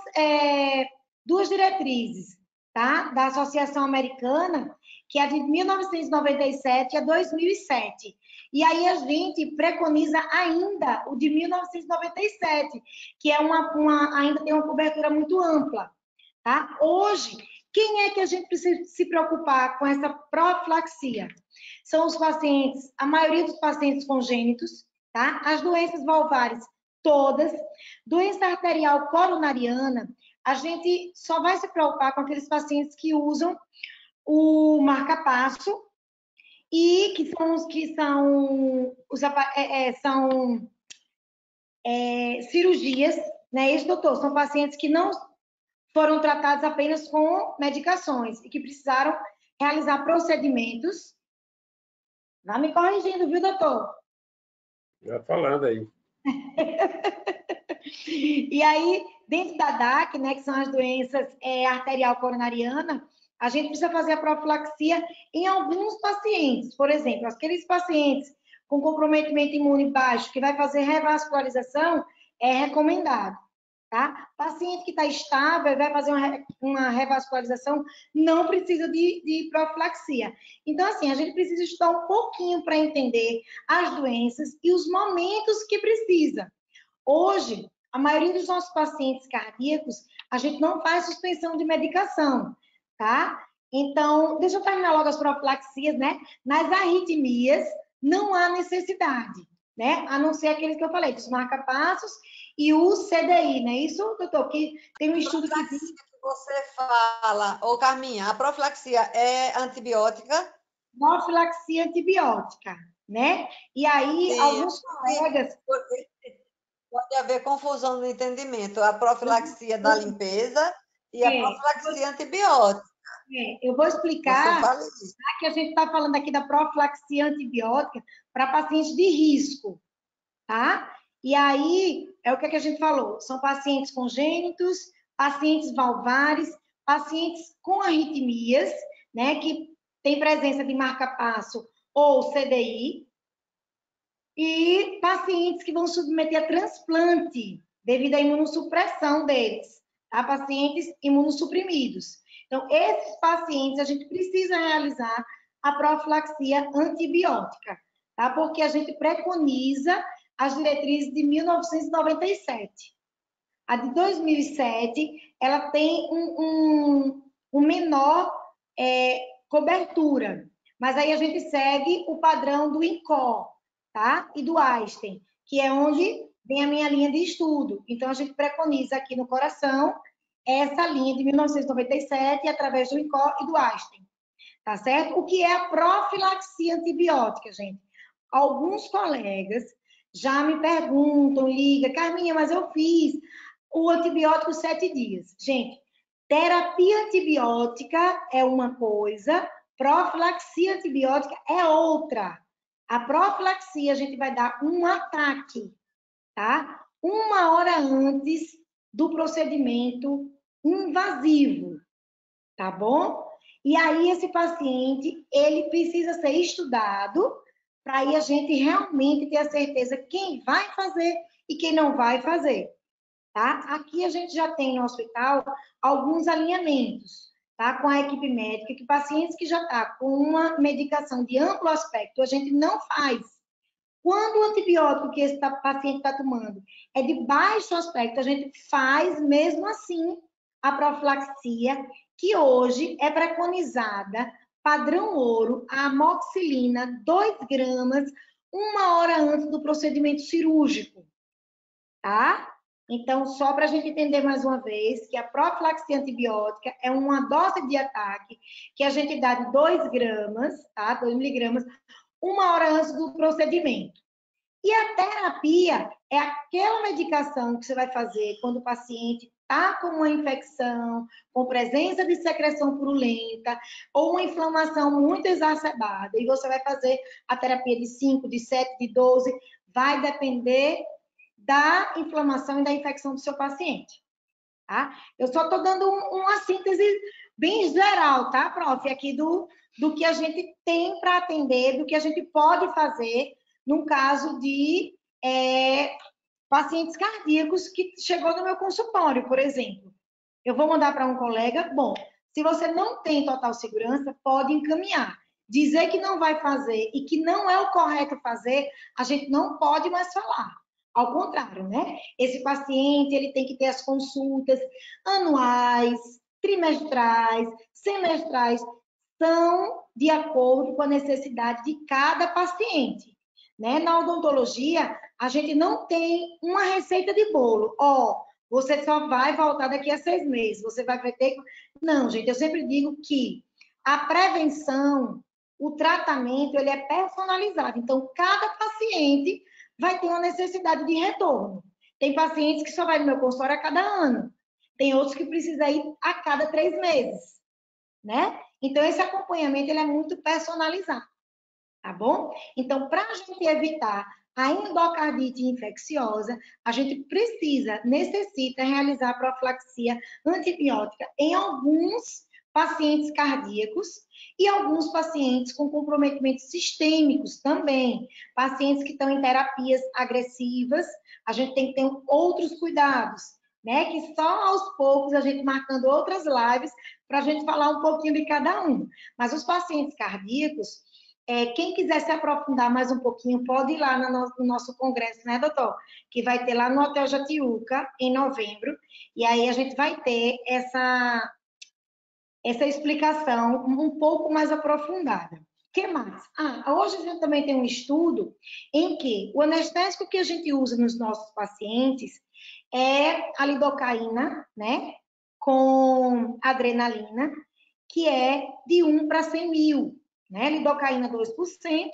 diretrizes, tá? Da Associação Americana, que é de 1997 a 2007. E aí a gente preconiza ainda o de 1997, que é ainda tem uma cobertura muito ampla. Tá? Hoje, quem é que a gente precisa se preocupar com essa profilaxia? São os pacientes, a maioria dos pacientes congênitos, tá? As doenças valvares todas, doença arterial coronariana, a gente só vai se preocupar com aqueles pacientes que usam o marca-passo e que são cirurgias, né? Isso, doutor, são pacientes que não foram tratados apenas com medicações e que precisaram realizar procedimentos. Vai me corrigindo, viu, doutor? Já falando aí. E aí, dentro da DAC, né, que são as doenças arterial coronariana, a gente precisa fazer a profilaxia em alguns pacientes. Por exemplo, aqueles pacientes com comprometimento imune baixo, que vai fazer revascularização, é recomendado. Tá? Paciente que está estável, vai fazer uma revascularização, não precisa de profilaxia. Então, assim, a gente precisa estudar um pouquinho para entender as doenças e os momentos que precisa. Hoje, a maioria dos nossos pacientes cardíacos, a gente não faz suspensão de medicação, tá? Então, deixa eu terminar logo as profilaxias, né? Nas arritmias, não há necessidade, né? A não ser aqueles que eu falei, os marca-passos e o CDI, né? Isso, doutor, que tem um estudo que diz... Você fala, ô Carminha, a profilaxia é antibiótica? Profilaxia antibiótica, né? E aí, Sim, alguns colegas... Pode haver confusão no entendimento. A profilaxia da limpeza e a profilaxia antibiótica. Eu vou explicar, Você fala isso. que a gente está falando aqui da profilaxia antibiótica para pacientes de risco, tá? E aí, é o que a gente falou, são pacientes congênitos, pacientes valvares, pacientes com arritmias, né, que tem presença de marca-passo ou CDI, e pacientes que vão submeter a transplante devido à imunossupressão deles, tá? Pacientes imunossuprimidos. Então, esses pacientes, a gente precisa realizar a profilaxia antibiótica, tá? Porque a gente preconiza as diretrizes de 1997. A de 2007, ela tem um menor cobertura, mas aí a gente segue o padrão do INCOR, tá? E do Einstein, que é onde vem a minha linha de estudo. Então, a gente preconiza aqui no coração essa linha de 1997 através do INCOR e do Einstein, tá certo? O que é a profilaxia antibiótica, gente? Alguns colegas já me perguntam, liga, Carminha, mas eu fiz o antibiótico 7 dias. Gente, terapia antibiótica é uma coisa, profilaxia antibiótica é outra. A profilaxia, a gente vai dar um ataque, tá? 1 hora antes do procedimento invasivo, tá bom? E aí, esse paciente, ele precisa ser estudado para aí a gente realmente ter a certeza quem vai fazer e quem não vai fazer, tá? Aqui a gente já tem no hospital alguns alinhamentos, tá? Com a equipe médica, que pacientes que já tá com uma medicação de amplo aspecto, a gente não faz. Quando o antibiótico que esse paciente está tomando é de baixo aspecto, a gente faz mesmo assim a profilaxia, que hoje é preconizada, padrão ouro, a amoxicilina, 2 gramas, 1 hora antes do procedimento cirúrgico, tá? Então, só para a gente entender mais uma vez que a profilaxia antibiótica é uma dose de ataque que a gente dá de 2 gramas, tá? 2 miligramas, 1 hora antes do procedimento. E a terapia é aquela medicação que você vai fazer quando o paciente está com uma infecção, com presença de secreção purulenta ou uma inflamação muito exacerbada. E você vai fazer a terapia de 5, de 7, de 12, vai depender da inflamação e da infecção do seu paciente, tá? Eu só estou dando uma síntese bem geral, tá, prof? Aqui do que a gente tem para atender, do que a gente pode fazer num caso de pacientes cardíacos que chegou no meu consultório, por exemplo. Eu vou mandar para um colega, bom, Se você não tem total segurança, pode encaminhar. Dizer que não vai fazer e que não é o correto fazer, a gente não pode mais falar. Ao contrário, né? Esse paciente, ele tem que ter as consultas anuais, trimestrais, semestrais, são de acordo com a necessidade de cada paciente, né? Na odontologia, a gente não tem uma receita de bolo. Você só vai voltar daqui a 6 meses, você vai ter... Não, gente, eu sempre digo que a prevenção, o tratamento, ele é personalizado. Então, cada paciente vai ter uma necessidade de retorno. Tem pacientes que só vai no meu consultório a cada ano. Tem outros que precisam ir a cada 3 meses, né? Então, esse acompanhamento, ele é muito personalizado, tá bom? Então, para a gente evitar a endocardite infecciosa, a gente necessita realizar profilaxia antibiótica em alguns pacientes cardíacos e alguns pacientes com comprometimentos sistêmicos também. Pacientes que estão em terapias agressivas, a gente tem que ter outros cuidados, né? Que só aos poucos a gente marcando outras lives para a gente falar um pouquinho de cada um. Mas os pacientes cardíacos, quem quiser se aprofundar mais um pouquinho, pode ir lá no nosso congresso, né, doutor? Que vai ter lá no Hotel Jatiuca, em novembro. E aí a gente vai ter essa explicação um pouco mais aprofundada. O que mais? Hoje a gente também tem um estudo em que o anestésico que a gente usa nos nossos pacientes é a lidocaína, né? Com adrenalina, que é de 1 para 100 mil, né? Lidocaína 2%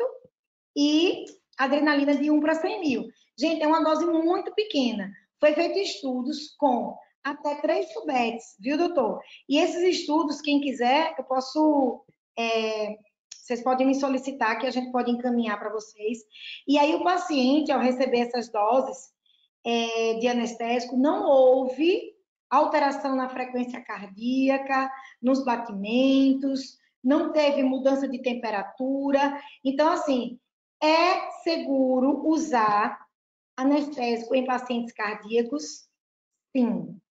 e adrenalina de 1 para 100 mil. Gente, é uma dose muito pequena. Foi feito estudos com até 3 chubetes, viu, doutor? E esses estudos, quem quiser, eu posso... vocês podem me solicitar que a gente pode encaminhar para vocês. E aí o paciente, ao receber essas doses de anestésico, não houve alteração na frequência cardíaca, nos batimentos, não teve mudança de temperatura. Então, assim, é seguro usar anestésico em pacientes cardíacos? Sim.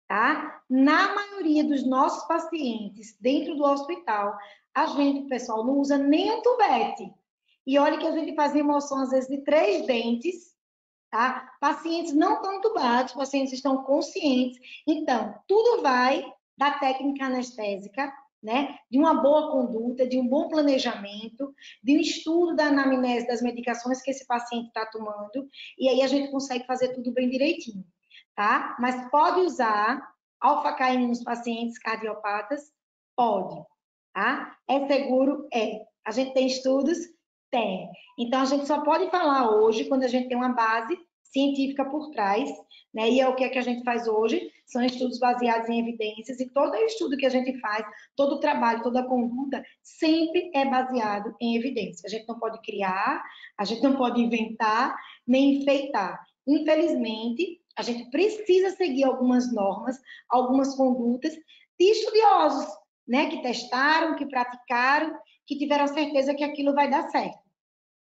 Tá? Na maioria dos nossos pacientes dentro do hospital, a gente, pessoal, não usa nem um tubete. E olha que a gente faz remoção, às vezes, de 3 dentes, tá? Pacientes não estão entubados, pacientes estão conscientes. Então, tudo vai da técnica anestésica, né? De uma boa conduta, de um bom planejamento, de um estudo da anamnese das medicações que esse paciente está tomando, e aí a gente consegue fazer tudo bem direitinho. Tá? Mas pode usar alfacaína nos pacientes cardiopatas? Pode, tá? É seguro? É. A gente tem estudos? Tem. Então, a gente só pode falar hoje quando a gente tem uma base científica por trás, né? E é o que a gente faz hoje, são estudos baseados em evidências, e todo estudo que a gente faz, todo o trabalho, toda a conduta, sempre é baseado em evidência. A gente não pode criar, a gente não pode inventar, nem enfeitar. Infelizmente, a gente precisa seguir algumas normas, algumas condutas de estudiosos, né? Que testaram, que praticaram, que tiveram certeza que aquilo vai dar certo.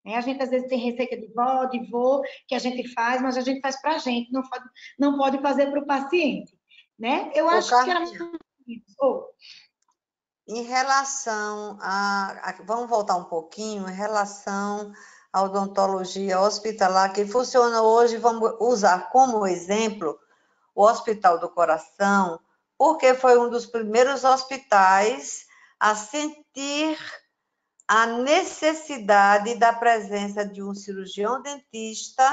A gente, às vezes, tem receita de vó, de vô, que a gente faz, mas a gente faz para a gente, não pode fazer para o paciente, né? Eu acho que era muito isso. Em relação vamos voltar um pouquinho, em relação à odontologia hospitalar, que funciona hoje, vamos usar como exemplo o Hospital do Coração, porque foi um dos primeiros hospitais a sentir a necessidade da presença de um cirurgião dentista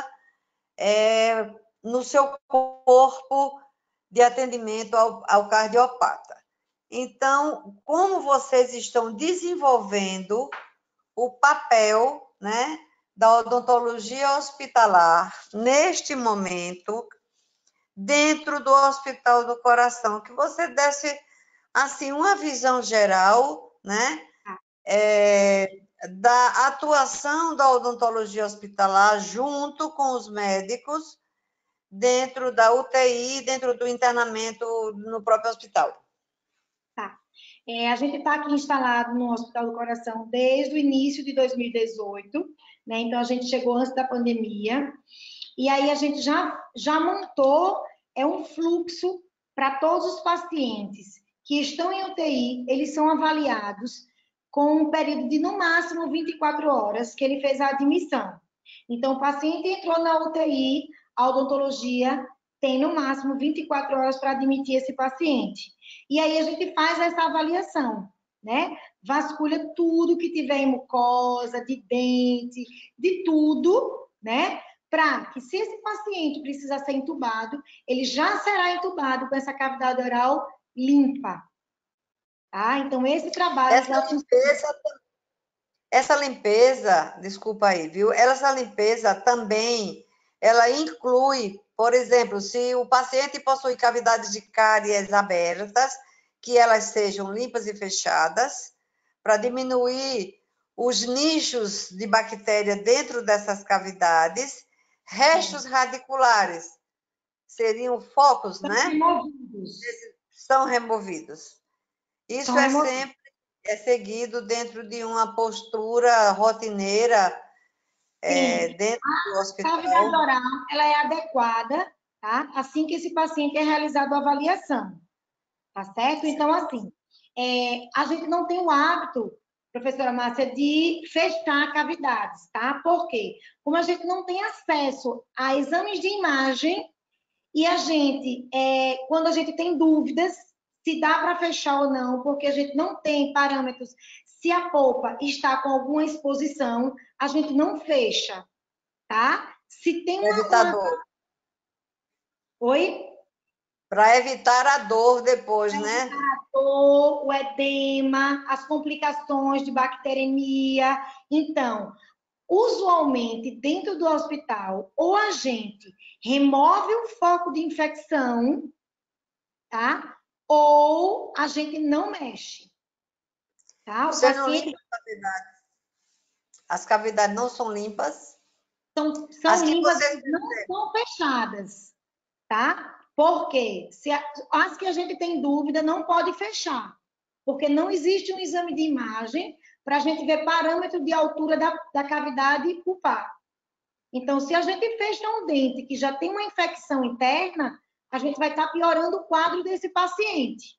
no seu corpo de atendimento ao cardiopata. Então, como vocês estão desenvolvendo o papel, né, da odontologia hospitalar neste momento dentro do Hospital do Coração, que você desse assim uma visão geral, né, da atuação da odontologia hospitalar junto com os médicos dentro da UTI, dentro do internamento no próprio hospital. Tá. A gente está aqui instalado no Hospital do Coração desde o início de 2018, né? Então a gente chegou antes da pandemia, e aí a gente já montou um fluxo para todos os pacientes que estão em UTI, eles são avaliados com um período de, no máximo, 24 horas que ele fez a admissão. Então, o paciente entrou na UTI, a odontologia tem, no máximo, 24 horas para admitir esse paciente. E aí, a gente faz essa avaliação, né? Vasculha tudo que tiver em mucosa, de dente, de tudo, né? Para que, se esse paciente precisar ser entubado, ele já será entubado com essa cavidade oral limpa. Tá? Então, esse trabalho essa limpeza, desculpa aí, viu? Essa limpeza também, ela inclui, por exemplo, se o paciente possui cavidades de cáries abertas, que elas sejam limpas e fechadas, para diminuir os nichos de bactéria dentro dessas cavidades. Restos radiculares seriam focos, né? São removidos. Isso sempre seguido dentro de uma postura rotineira dentro do hospital. A cavidade oral, ela é adequada, tá? Assim que esse paciente é realizado a avaliação, tá certo? Então, assim, a gente não tem o hábito, professora Márcia, de fechar cavidades, tá? Por quê? Como a gente não tem acesso a exames de imagem e a gente, quando a gente tem dúvidas se dá para fechar ou não, porque a gente não tem parâmetros, se a polpa está com alguma exposição, a gente não fecha, tá? Se tem uma dor. Oi? Para evitar a dor depois, né? Evitar a dor, o edema, as complicações de bacteremia. Então, usualmente, dentro do hospital, ou a gente remove o foco de infecção, tá? Ou a gente não mexe. Tá? O Você paciente... não limpa as cavidades? As cavidades não são limpas? São limpas, não são fechadas, tá? Porque as que a gente tem dúvida não pode fechar, porque não existe um exame de imagem para a gente ver parâmetro de altura da cavidade pulpar. Então, se a gente fecha um dente que já tem uma infecção interna, a gente vai estar piorando o quadro desse paciente.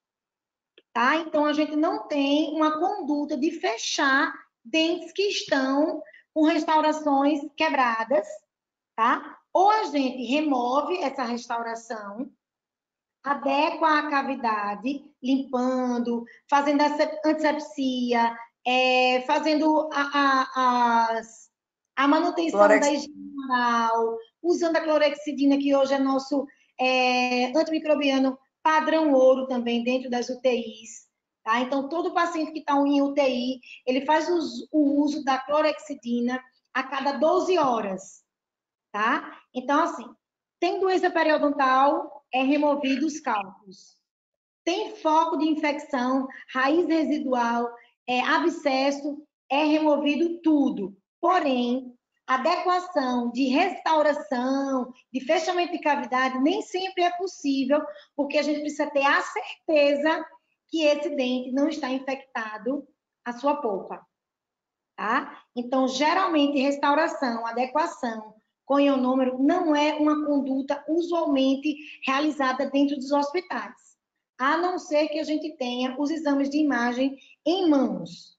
Tá? Então, a gente não tem uma conduta de fechar dentes que estão com restaurações quebradas, tá? Ou a gente remove essa restauração, adequa a cavidade, limpando, fazendo antisepsia, fazendo a manutenção da higiene oral, usando a clorexidina, que hoje é nosso antimicrobiano padrão ouro também dentro das UTIs. Tá? Então, todo paciente que está em UTI, ele faz o uso da clorexidina a cada 12 horas. Tá? Então, assim, tem doença periodontal, é removido os cálculos. Tem foco de infecção, raiz residual, abscesso, é removido tudo. Porém, adequação de restauração, de fechamento de cavidade, nem sempre é possível, porque a gente precisa ter a certeza que esse dente não está infectado a sua polpa. Tá? Então, geralmente, restauração, adequação com ionômero não é uma conduta usualmente realizada dentro dos hospitais, a não ser que a gente tenha os exames de imagem em mãos.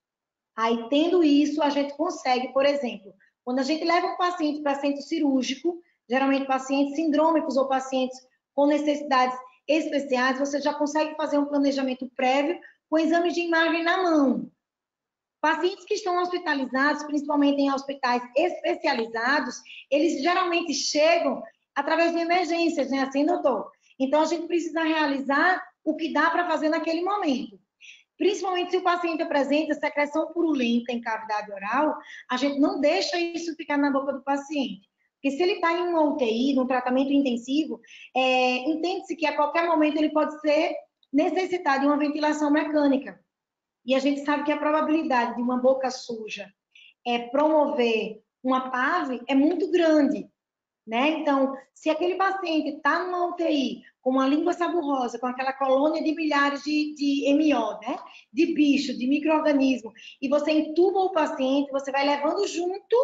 Aí, tendo isso, a gente consegue, por exemplo, quando a gente leva um paciente para centro cirúrgico, geralmente pacientes sindrômicos ou pacientes com necessidades especiais, você já consegue fazer um planejamento prévio com exames de imagem na mão. Pacientes que estão hospitalizados, principalmente em hospitais especializados, eles geralmente chegam através de emergências, né? Assim, doutor? Então, a gente precisa realizar o que dá para fazer naquele momento. Principalmente se o paciente apresenta secreção purulenta em cavidade oral, a gente não deixa isso ficar na boca do paciente. Porque se ele está em uma UTI, num tratamento intensivo, entende-se que a qualquer momento ele pode necessitar de uma ventilação mecânica. E a gente sabe que a probabilidade de uma boca suja promover uma PAV é muito grande, né? Então, se aquele paciente está numa UTI com uma língua saburrosa, com aquela colônia de milhares de MO, né? De bicho, de micro-organismo, e você entuba o paciente, você vai levando junto,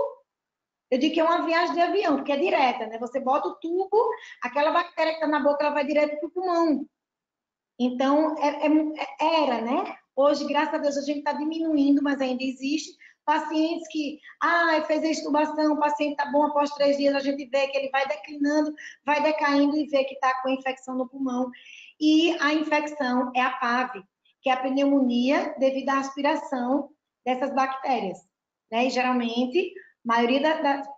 eu digo que é uma viagem de avião, porque é direta, né? Você bota o tubo, aquela bactéria que está na boca, ela vai direto para o pulmão. Então, era, né? Hoje, graças a Deus, a gente está diminuindo, mas ainda existe pacientes que, fez a extubação, o paciente está bom, após 3 dias a gente vê que ele vai declinando, vai decaindo e vê que está com infecção no pulmão. E a infecção é a PAV, que é a pneumonia devido à aspiração dessas bactérias, né? E geralmente, a maioria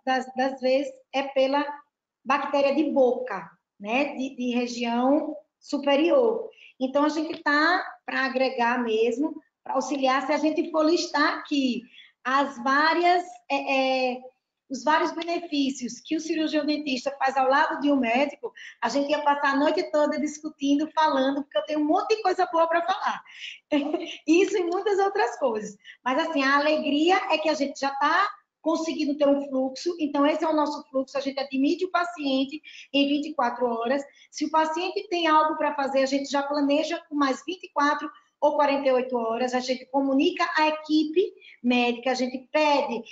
das vezes é pela bactéria de boca, né? De região superior. Então, a gente está para agregar mesmo, para auxiliar, se a gente for listar aqui os vários benefícios que o cirurgião dentista faz ao lado de um médico, a gente ia passar a noite toda discutindo, falando, porque eu tenho um monte de coisa boa para falar. Isso e muitas outras coisas. Mas, assim, a alegria é que a gente já está conseguindo ter um fluxo, então esse é o nosso fluxo, a gente admite o paciente em 24 horas. Se o paciente tem algo para fazer, a gente já planeja com mais 24 ou 48 horas, a gente comunica à equipe médica, a gente pede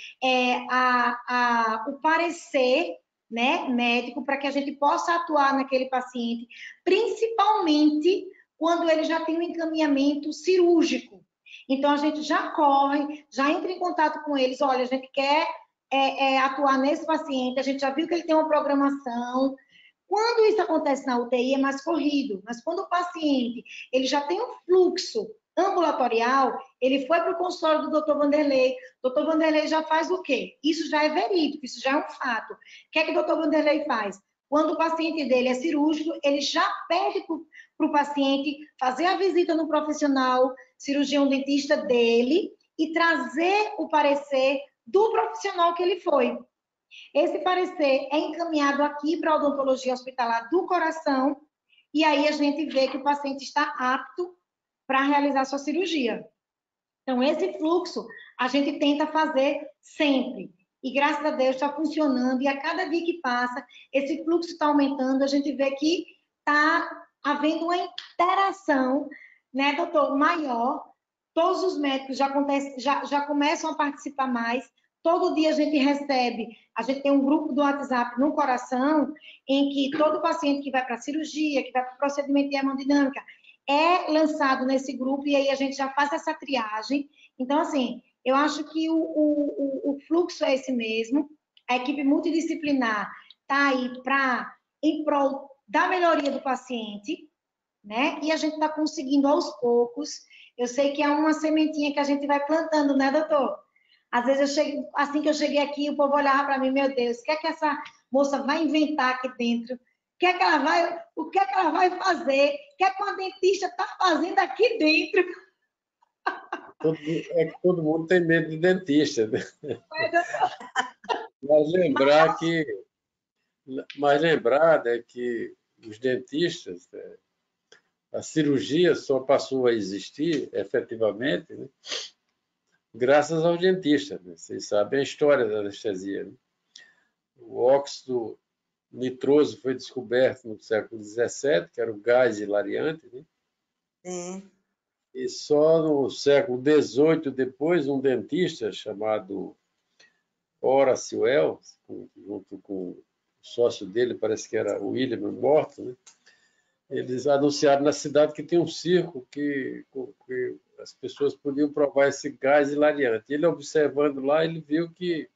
o parecer, né, médico, para que a gente possa atuar naquele paciente, principalmente quando ele já tem um encaminhamento cirúrgico. Então, a gente já corre, já entra em contato com eles, olha, a gente quer atuar nesse paciente, a gente já viu que ele tem uma programação. Quando isso acontece na UTI é mais corrido, mas quando o paciente ele já tem um fluxo ambulatorial, ele foi para o consultório do Dr. Vanderlei, o Dr. Vanderlei já faz o quê? Isso já é verídico, isso já é um fato. O que é que o Dr. Vanderlei faz? Quando o paciente dele é cirúrgico, ele já pede para o paciente fazer a visita no profissional, cirurgião dentista dele, e trazer o parecer do profissional que ele foi. Esse parecer é encaminhado aqui para a odontologia hospitalar do coração, e aí a gente vê que o paciente está apto para realizar sua cirurgia. Então, esse fluxo a gente tenta fazer sempre. E graças a Deus está funcionando, e a cada dia que passa, esse fluxo está aumentando, a gente vê que está havendo uma interação, né, doutor, maior. Todos os médicos já começam a participar mais. Todo dia a gente tem um grupo do WhatsApp no coração, em que todo paciente que vai para a cirurgia, que vai para o procedimento de hemodinâmica, é lançado nesse grupo, e aí a gente já faz essa triagem. Então, assim, eu acho que o fluxo é esse mesmo. A equipe multidisciplinar está aí em prol da melhoria do paciente, né? E a gente está conseguindo aos poucos. Eu sei que é uma sementinha que a gente vai plantando, né, doutor? Às vezes assim que eu cheguei aqui, o povo olhava para mim, meu Deus, o que é que essa moça vai inventar aqui dentro? O que é que ela vai fazer? O que é que uma dentista está fazendo aqui dentro? É que todo mundo tem medo de dentista, né? Mas lembrar é que os dentistas, a cirurgia só passou a existir efetivamente, né, graças aos dentistas. Né? Vocês sabem a história da anestesia. Né? O óxido nitroso foi descoberto no século XVII, que era o gás hilariante, né? Sim. E só no século XVIII, depois, um dentista chamado Horace Wells, junto com o sócio dele, parece que era William Morton, né? Eles anunciaram na cidade que tem um circo que as pessoas podiam provar esse gás hilariante. Ele, observando lá, ele viu que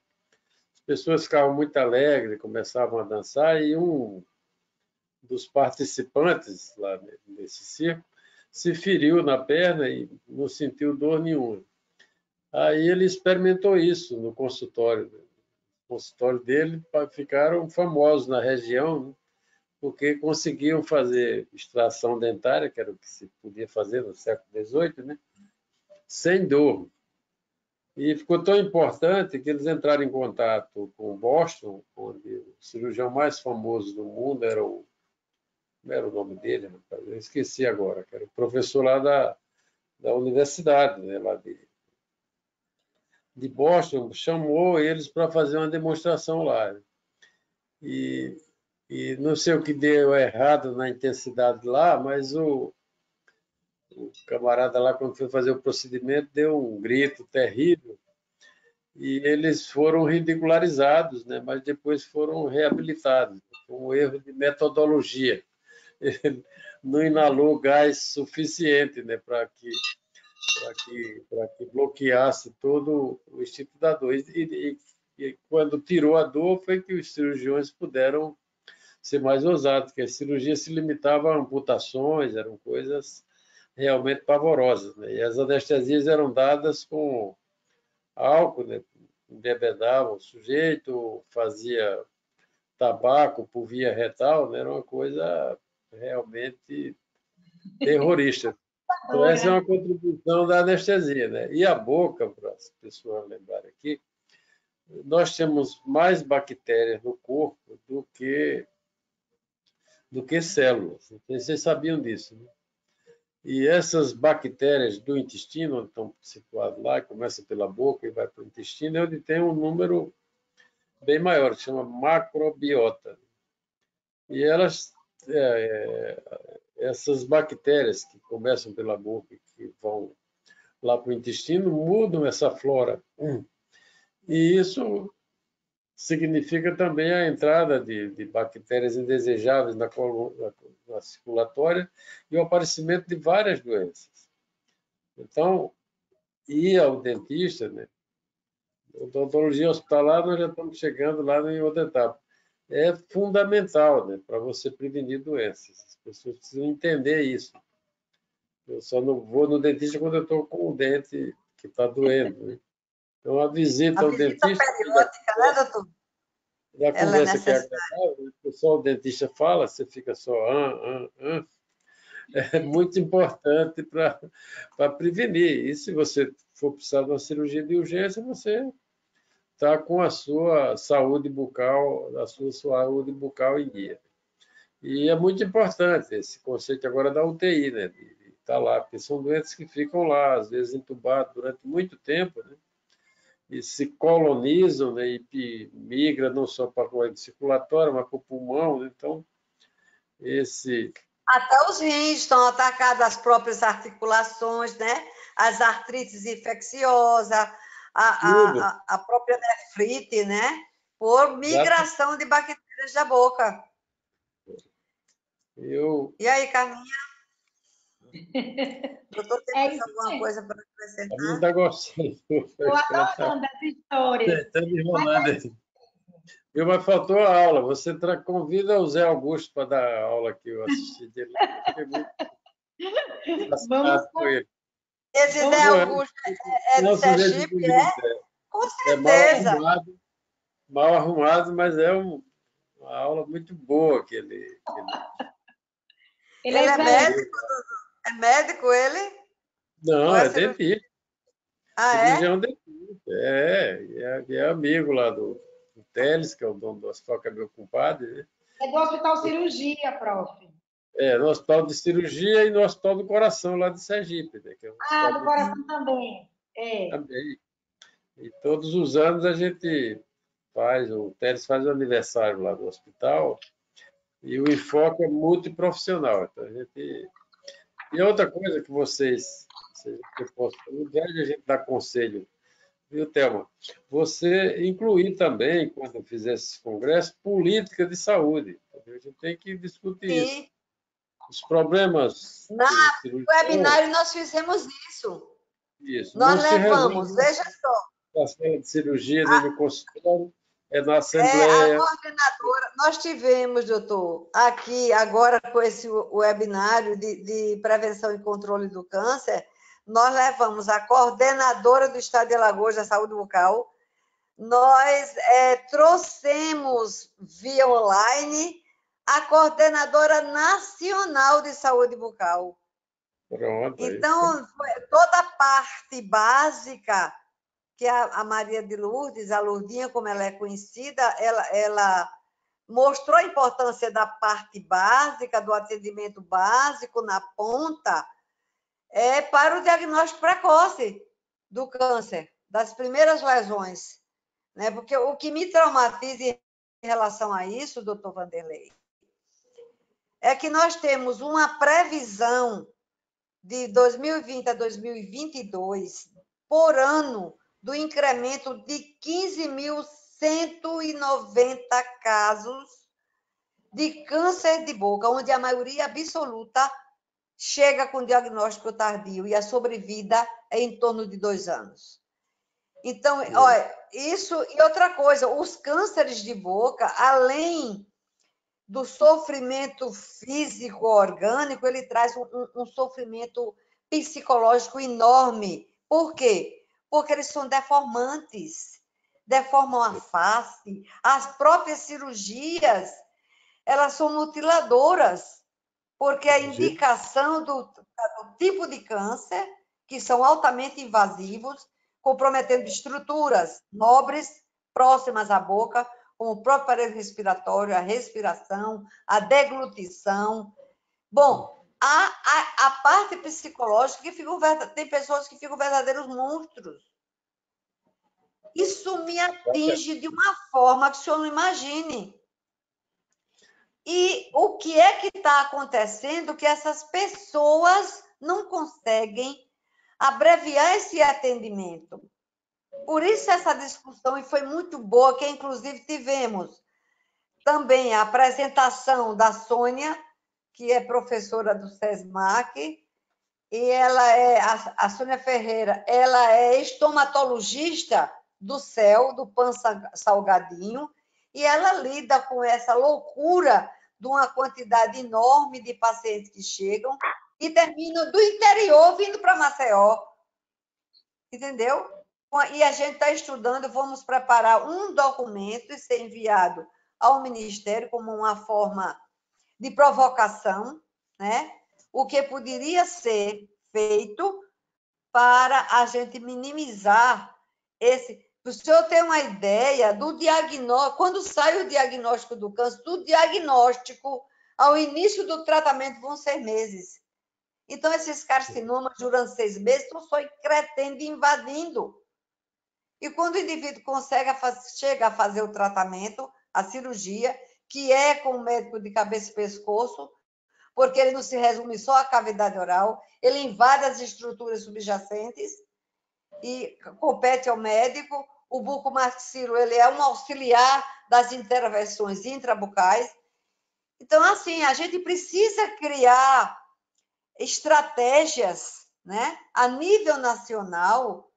as pessoas ficavam muito alegres, começavam a dançar, e um dos participantes lá nesse circo se feriu na perna e não sentiu dor nenhuma. Aí ele experimentou isso no consultório. O consultório dele ficaram famosos na região, né? Porque conseguiam fazer extração dentária, que era o que se podia fazer no século XVIII, né? Sem dor. E ficou tão importante que eles entraram em contato com Boston, onde o cirurgião mais famoso do mundo era o... Como era o nome dele, rapaz? Eu esqueci agora, que era o professor lá da universidade, né? Lá de Boston, chamou eles para fazer uma demonstração lá. E não sei o que deu errado na intensidade lá, mas o camarada lá, quando foi fazer o procedimento, deu um grito terrível e eles foram ridicularizados, né? Mas depois foram reabilitados. Foi um erro de metodologia. ele não inalou gás suficiente, né, para que bloqueasse todo o instinto da dor. E quando tirou a dor, foi que os cirurgiões puderam ser mais ousados, porque as cirurgias se limitavam a amputações, eram coisas realmente pavorosas, né? E as anestesias eram dadas com álcool, né? Embebedavam o sujeito, fazia tabaco por via retal, né? Era uma coisa realmente terrorista. Então, essa é uma contribuição da anestesia, né? E a boca, para as pessoas lembrarem aqui, nós temos mais bactérias no corpo do que células. Vocês sabiam disso, né? E essas bactérias do intestino, onde estão situadas lá, começa pela boca e vai para o intestino, é onde tem um número bem maior, que chama macrobiota. E essas bactérias que começam pela boca e que vão lá para o intestino, mudam essa flora. E isso significa também a entrada de bactérias indesejáveis na circulatória e o aparecimento de várias doenças. Então, ir ao dentista, né? Odontologia hospitalar, nós já estamos chegando lá em outra etapa. É fundamental, né, para você prevenir doenças. As pessoas precisam entender isso. Eu só não vou no dentista quando eu estou com o dente que está doendo, né? Então, a visita ao dentista... periódica, né, doutor? Da conversa que é agradável, só o dentista fala, você fica só... É muito importante para prevenir. E se você for precisar de uma cirurgia de urgência, você está com a sua saúde bucal, em dia. E é muito importante esse conceito agora da UTI, né? De estar lá, porque são doentes que ficam lá, às vezes entubados durante muito tempo, né? E se colonizam, né? E migra não só para a corrente circulatória, mas para o pulmão, né? Então, até os rins estão atacados, as próprias articulações, né? As artrites infecciosas, a própria nefrite, né? Por migração de bactérias da boca. E aí, Carminha? Doutor, tem mais alguma coisa para acrescentar? A minha está gostando. Estou adorando as histórias. Está me enrolando aí. Mas faltou a aula. Você convida o Zé Augusto para dar a aula que eu assisti dele. Vamos com ele. Esse Zé Augusto é de Sergipe, é? Com certeza. É mal arrumado, mas é uma aula muito boa que ele... Ele é médico? É médico, ele? Não, é dentista. Cirurgião dentista. É amigo lá do Teles, que é o dono do hospital, que é meu compadre, né? É do Hospital Cirurgia, prof. No Hospital de Cirurgia e no Hospital do Coração, lá de Sergipe. Né? Que é do Coração também. Também. E todos os anos a gente o Teles faz o aniversário lá do hospital, e o enfoque é multiprofissional. Então, E outra coisa que vocês ao invés de a gente dar conselho, viu, Thelma? Você incluir também, quando fizer esses congressos, política de saúde. A gente tem que discutir isso. Os problemas... No webinário nós fizemos isso. Nós levamos, veja só. Na sala de cirurgia, no consultório, na assembleia. A coordenadora, nós tivemos, doutor, aqui agora com esse webinário de prevenção e controle do câncer, nós levamos a coordenadora do Estado de Alagoas da Saúde Bucal, nós trouxemos via online a coordenadora nacional de saúde bucal. Pronto, então, toda a parte básica que a Maria de Lourdes, a Lourdinha, como ela é conhecida, ela mostrou a importância da parte básica, do atendimento básico na ponta, para o diagnóstico precoce do câncer, das primeiras lesões. Né? Porque o que me traumatiza em relação a isso, doutor Vanderlei, é que nós temos uma previsão de 2020 a 2022, por ano, do incremento de 15.190 casos de câncer de boca, onde a maioria absoluta chega com diagnóstico tardio e a sobrevida é em torno de 2 anos. Então, olha, isso e outra coisa, os cânceres de boca, além do sofrimento físico orgânico, ele traz um sofrimento psicológico enorme. Por quê? Porque eles são deformantes, deformam a face, as próprias cirurgias, elas são mutiladoras, porque a indicação do tipo de câncer, que são altamente invasivos, comprometendo estruturas nobres próximas à boca, como o próprio aparelho respiratório, a respiração, a deglutição. Bom, a parte psicológica, que tem pessoas que ficam verdadeiros monstros. Isso me atinge de uma forma que o senhor não imagine. E o que é que está acontecendo que essas pessoas não conseguem abreviar esse atendimento? Por isso essa discussão, e foi muito boa, que inclusive tivemos também a apresentação da Sônia, que é professora do SESMAC, e ela é, a Sônia Ferreira, ela é estomatologista do CEL, do PAN Salgadinho, e ela lida com essa loucura de uma quantidade enorme de pacientes que chegam e terminam do interior vindo para Maceió. Entendeu? E a gente está estudando, vamos preparar um documento e ser enviado ao Ministério como uma forma de provocação, né? O que poderia ser feito para a gente minimizar esse... Para o senhor ter uma ideia do diagnóstico, quando sai o diagnóstico do câncer, do diagnóstico ao início do tratamento vão 6 meses. Então, esses carcinomas, durante 6 meses, estão só crescendo e invadindo. E quando o indivíduo chega a fazer o tratamento, a cirurgia, que é com o médico de cabeça e pescoço, porque ele não se resume só à cavidade oral, ele invade as estruturas subjacentes e compete ao médico. O bucomaxilo, ele é um auxiliar das intervenções intrabucais. Então, assim, a gente precisa criar estratégias, né, a nível nacional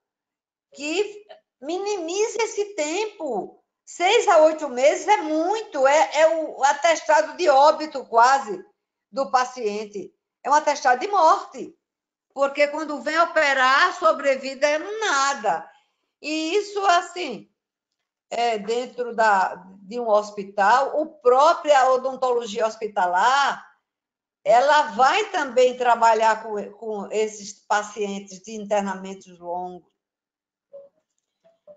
que minimize esse tempo. 6 a 8 meses é muito, é o atestado de óbito quase do paciente. É um atestado de morte, porque quando vem operar, a sobrevida é nada. E isso, assim, dentro de um hospital, a própria odontologia hospitalar, ela vai também trabalhar com esses pacientes de internamentos longos.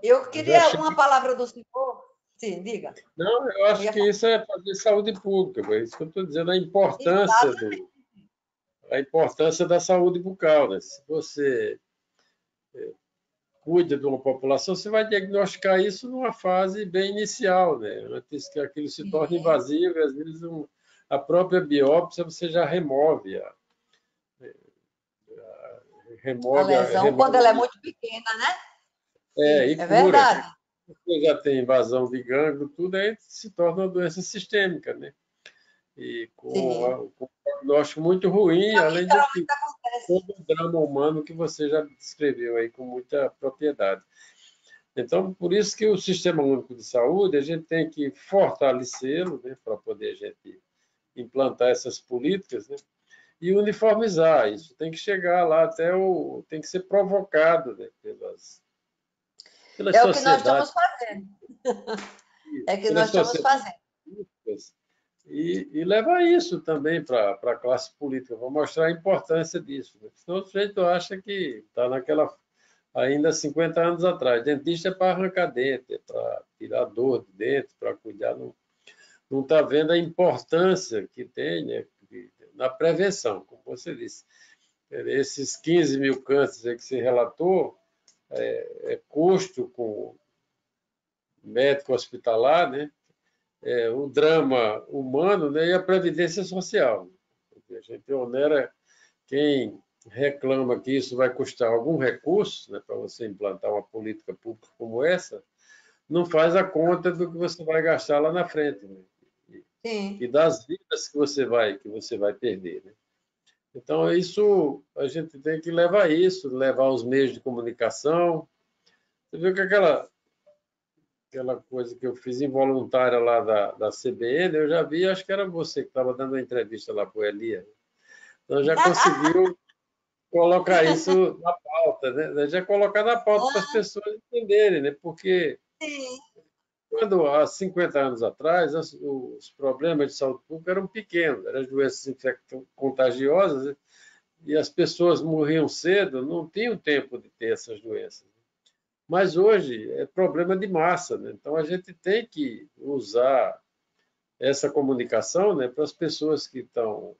Eu queria uma palavra do senhor. Sim, diga. Não, eu acho que isso é fazer saúde pública, é isso que eu estou dizendo, a importância da saúde bucal. Né? Se você cuida de uma população, você vai diagnosticar isso numa fase bem inicial, né? Antes que aquilo se torne invasivo, e às vezes a própria biópsia você já remove a lesão quando ela é muito pequena, né? E cura. Verdade. Você já tem invasão de gânglio, tudo aí se torna uma doença sistêmica, né? E com um diagnóstico muito ruim, além de todo o drama humano que você já descreveu aí com muita propriedade. Então, por isso que o Sistema Único de Saúde, a gente tem que fortalecê-lo, né, para poder a gente implantar essas políticas, né, e uniformizar. Isso tem que chegar lá até tem que ser provocado, né, pelas é o que nós estamos fazendo. É o que nós estamos fazendo. E levar isso também para a classe política, para mostrar a importância disso. Né? Senão o sujeito acha que está naquela... Ainda 50 anos atrás, dentista é para arrancar dente, é para tirar dor de dente, para cuidar. Não está vendo a importância que tem, né, na prevenção, como você disse. Esses 15 mil cânceres que você relatou, custo com médico hospitalar, né, o drama humano, né, e a previdência social. A gente onera quem reclama que isso vai custar algum recurso, né, para você implantar uma política pública como essa, não faz a conta do que você vai gastar lá na frente. Né? Sim. e das vidas que você vai perder, né? Então, isso, a gente tem que levar isso, levar os meios de comunicação. Você viu que aquela coisa que eu fiz involuntária lá da CBN, eu já vi, acho que era você que estava dando uma entrevista lá para o Elia. Então, já conseguiu colocar isso na pauta, né? Já colocar na pauta para as pessoas entenderem, né? Porque Sim. quando, há 50 anos atrás, os problemas de saúde pública eram pequenos, eram doenças contagiosas, né? E as pessoas morriam cedo, não tinham tempo de ter essas doenças. Mas hoje é problema de massa, né? Então a gente tem que usar essa comunicação, né, para as pessoas que estão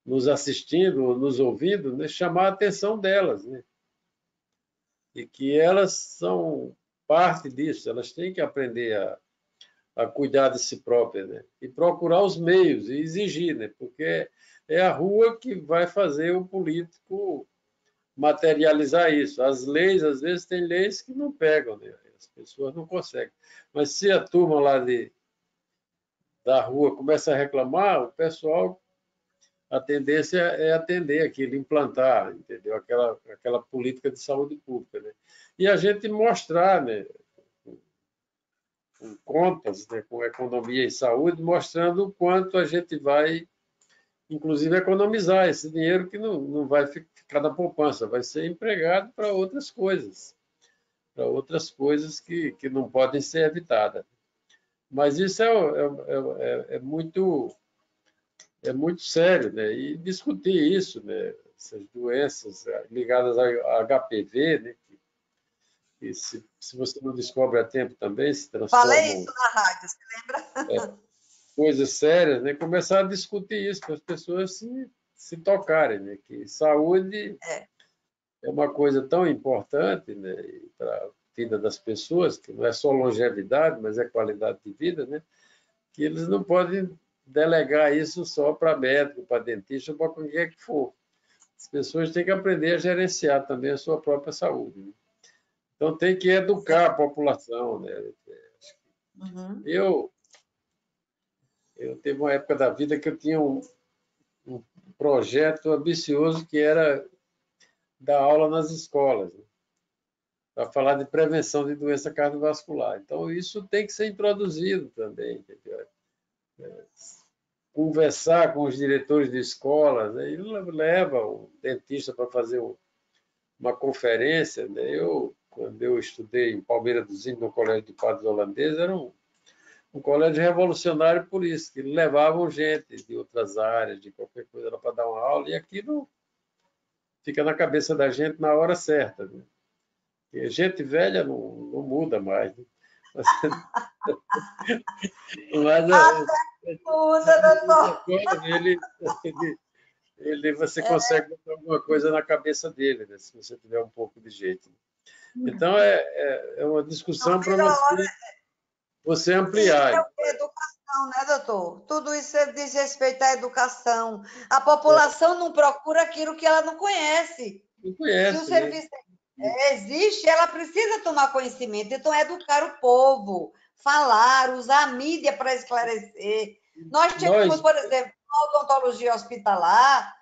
nos assistindo, nos ouvindo, né, chamar a atenção delas, né? E que elas são parte disso, elas têm que aprender a cuidar de si próprias, né? E procurar os meios e exigir, né? Porque é a rua que vai fazer o político materializar isso. As leis, às vezes, tem leis que não pegam, né? As pessoas não conseguem. Mas se a turma lá da rua começa a reclamar, o pessoal, a tendência é atender aquilo, implantar, entendeu? Aquela política de saúde pública, né? E a gente mostrar, né, com contas, né, com economia e saúde, mostrando o quanto a gente vai, inclusive, economizar esse dinheiro que não vai ficar na poupança, vai ser empregado para outras coisas que não podem ser evitadas. Mas isso é muito sério, né? E discutir isso, né? Essas doenças ligadas a HPV, né? Que se você não descobre a tempo também se Falei transformam isso na rádio, você lembra? coisas sérias, né? Começar a discutir isso para as pessoas se tocarem, né? Que saúde É. é uma coisa tão importante, né? Para a vida das pessoas, que não é só longevidade, mas é qualidade de vida, né? Que eles não podem delegar isso só para médico, para dentista, para quem quer que for. As pessoas têm que aprender a gerenciar também a sua própria saúde, né? Então, tem que educar a população, né? Uhum. Eu teve uma época da vida que eu tinha um projeto ambicioso que era dar aula nas escolas, né? Para falar de prevenção de doença cardiovascular. Então, isso tem que ser introduzido também, entendeu? Conversar com os diretores de escolas, né? Ele leva o dentista para fazer uma conferência, né? Quando eu estudei em Palmeira dos Índios, no Colégio de Padres Holandeses, era um colégio revolucionário por isso, que levavam gente de outras áreas, de qualquer coisa, para dar uma aula, e aquilo fica na cabeça da gente na hora certa, né? E gente velha não muda mais, né? Mas Muda, doutor. você consegue botar alguma coisa na cabeça dele, né? Se você tiver um pouco de jeito. Então, é uma discussão para você Isso ampliar. é educação, né, doutor? Tudo isso diz respeito à educação. A população não procura aquilo que ela não conhece. Não Se o conhece, né? serviço existe, ela precisa tomar conhecimento. Então, educar o povo, falar, usar a mídia para esclarecer. Nós temos, Nós, por exemplo, na odontologia hospitalar,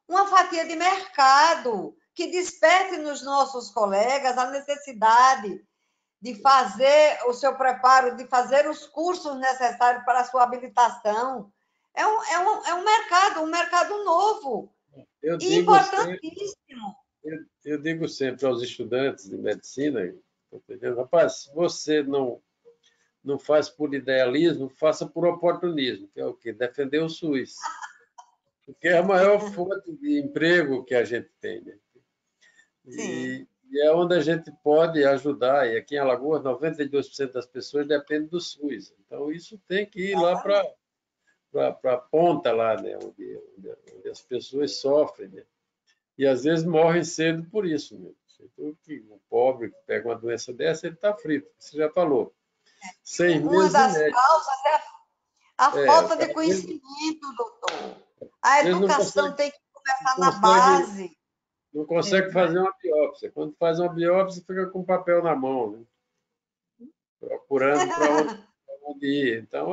uma fatia de mercado que desperte nos nossos colegas a necessidade de fazer o seu preparo, de fazer os cursos necessários para a sua habilitação. É um mercado novo eu e digo sempre, importantíssimo. eu digo sempre aos estudantes de medicina, rapaz, se você não faz por idealismo, faça por oportunismo, que é o quê? Defender o SUS. Porque é a maior fonte de emprego que a gente tem, né? Sim. E é onde a gente pode ajudar. E aqui em Alagoas, 92% das pessoas dependem do SUS. Então, isso tem que ir lá para a ponta, lá, né? Onde as pessoas sofrem, né? E às vezes morrem cedo por isso, né? O pobre que pega uma doença dessa, ele está frito. Você já falou. 6 meses Uma de das médico. causas é a O falta de cara, às conhecimento, doutor. A vezes educação tem que não começar na consegue, base. não consegue fazer uma biópsia. Quando faz uma biópsia, fica com papel na mão, né? Procurando para onde ir. Então,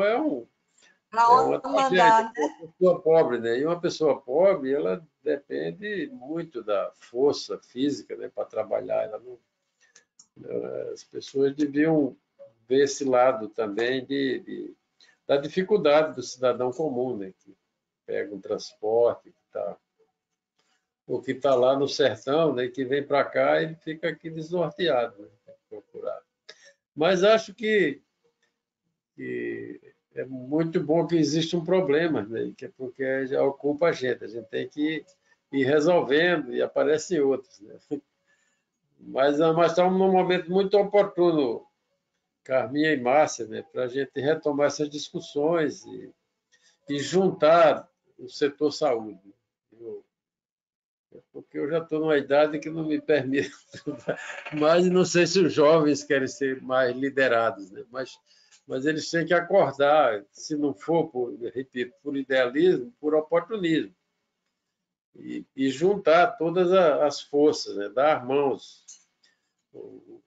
Para uma onde mandar, tragédia, né? uma pessoa pobre, né? E uma pessoa pobre, ela depende muito da força física, né, para trabalhar. Ela não, as pessoas deviam ver esse lado também da dificuldade do cidadão comum, né, que pega um transporte, ou que está lá no sertão, né, que vem para cá, ele fica aqui desnorteado, né, tem que procurar. Mas acho que é muito bom que existe um problema, né, que é porque já ocupa a gente tem que ir resolvendo e aparecem outros. Né? Mas estamos num momento muito oportuno, Carminha e Márcia, né, para a gente retomar essas discussões e juntar o setor saúde. Porque eu já estou numa idade que não me permite, mas não sei se os jovens querem ser mais liderados, né? Mas eles têm que acordar, se não for, repito, por idealismo, por oportunismo, e juntar todas as forças, né? Dar mãos, o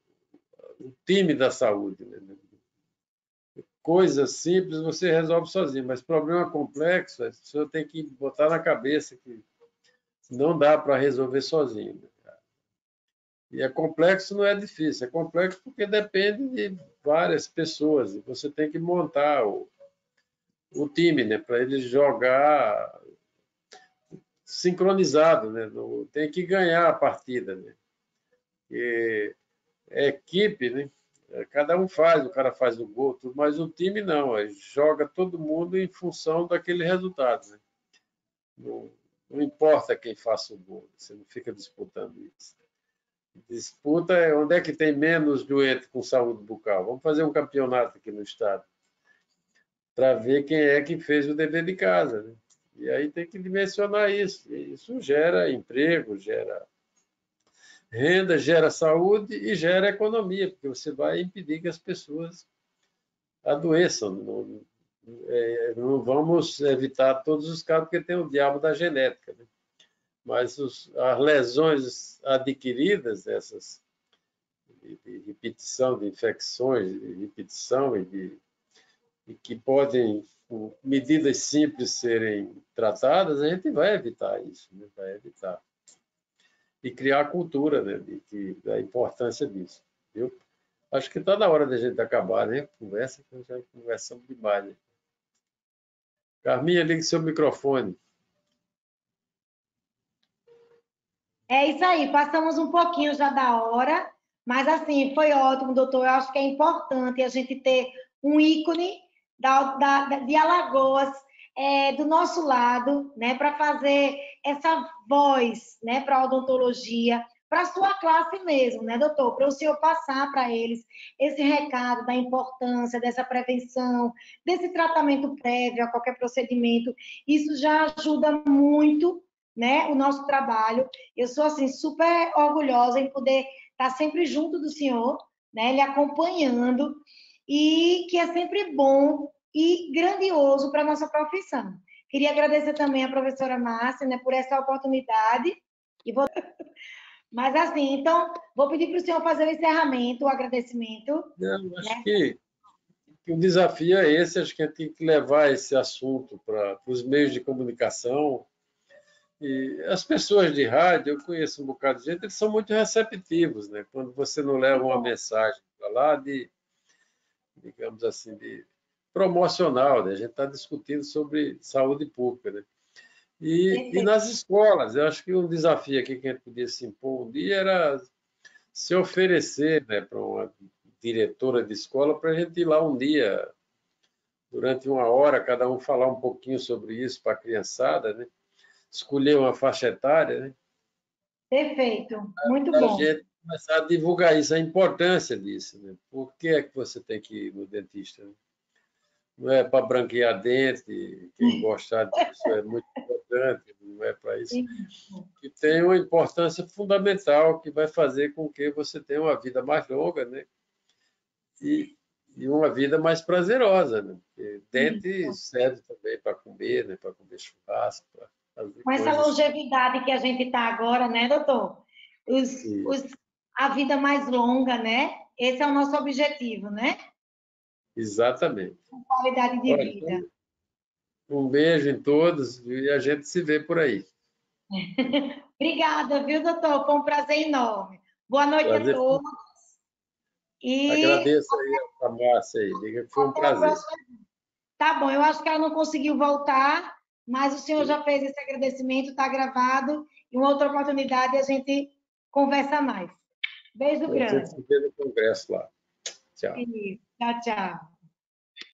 time da saúde. Né? Coisas simples você resolve sozinho, mas problema complexo, a pessoa tem que botar na cabeça que não dá para resolver sozinho. Né? E é complexo, não é difícil, é complexo porque depende de várias pessoas, e você tem que montar o time, né, para eles jogar sincronizado, né, tem que ganhar a partida, né, e é equipe, né, cada um faz, o cara faz o gol, tudo, mas o time não, joga todo mundo em função daquele resultado, né, não importa quem faça o gol, você não fica disputando isso. Disputa é onde é que tem menos doente com saúde bucal. Vamos fazer um campeonato aqui no estado para ver quem é que fez o dever de casa. Né? E aí tem que dimensionar isso. Isso gera emprego, gera renda, gera saúde e gera economia, porque você vai impedir que as pessoas adoeçam. Não vamos evitar todos os casos, porque tem o diabo da genética. Né? Mas as lesões adquiridas, essas de repetição de infecções, de repetição e que podem, com medidas simples, serem tratadas, a gente vai evitar isso, né? Vai evitar. E criar a cultura, né? Da importância disso. Viu? Acho que está na hora da gente acabar, né? Conversa, que já conversamos demais. Né? Carminha, ligue seu microfone. É isso aí, passamos um pouquinho já da hora, mas assim, foi ótimo, doutor. Eu acho que é importante a gente ter um ícone de Alagoas do nosso lado, né, para fazer essa voz, né, para a odontologia, para a sua classe mesmo, né, doutor? Para o senhor passar para eles esse recado da importância dessa prevenção, desse tratamento prévio a qualquer procedimento. Isso já ajuda muito, né, o nosso trabalho. Eu sou assim super orgulhosa em poder estar sempre junto do senhor, né, lhe acompanhando, e que é sempre bom e grandioso para a nossa profissão. Queria agradecer também à professora Márcia, né, por essa oportunidade. Mas assim, então, vou pedir para o senhor fazer o encerramento, o agradecimento. Não, acho que o desafio é esse, acho que a gente tem que levar esse assunto para os meios de comunicação. E as pessoas de rádio, eu conheço um bocado de gente, eles são muito receptivos, né? Quando você não leva uma mensagem para lá digamos assim, de promocional, né? A gente está discutindo sobre saúde pública, né? E nas escolas, eu acho que um desafio aqui que a gente podia se impor um dia era se oferecer, né, para uma diretora de escola para a gente ir lá um dia, durante uma hora, cada um falar um pouquinho sobre isso para a criançada, né? Escolher uma faixa etária, né? Perfeito, muito A bom. gente começar a divulgar isso, a importância disso, né? Por que é que você tem que ir no dentista? Né? Não é para branquear dente, quem gostar disso é muito importante, não é para isso. Que tem uma importância fundamental que vai fazer com que você tenha uma vida mais longa, né? E uma vida mais prazerosa, né? Porque dente serve também para comer, né? Para comer churrasco, para fazer Com essa coisas. longevidade que a gente está agora, né, doutor? A vida mais longa, né? Esse é o nosso objetivo, né? Exatamente. Qualidade de Olha, vida. Um beijo em todos e a gente se vê por aí. Obrigada, viu, doutor? Foi um prazer enorme. Boa noite Prazer. a todos. E Agradeço aí a Márcia aí, diga que foi um até a prazer. próxima. Tá bom, eu acho que ela não conseguiu voltar, mas o senhor já fez esse agradecimento, está gravado. Em uma outra oportunidade a gente conversa mais. Beijo A gente grande. se vê no congresso lá. Tchau. Tchau, tchau.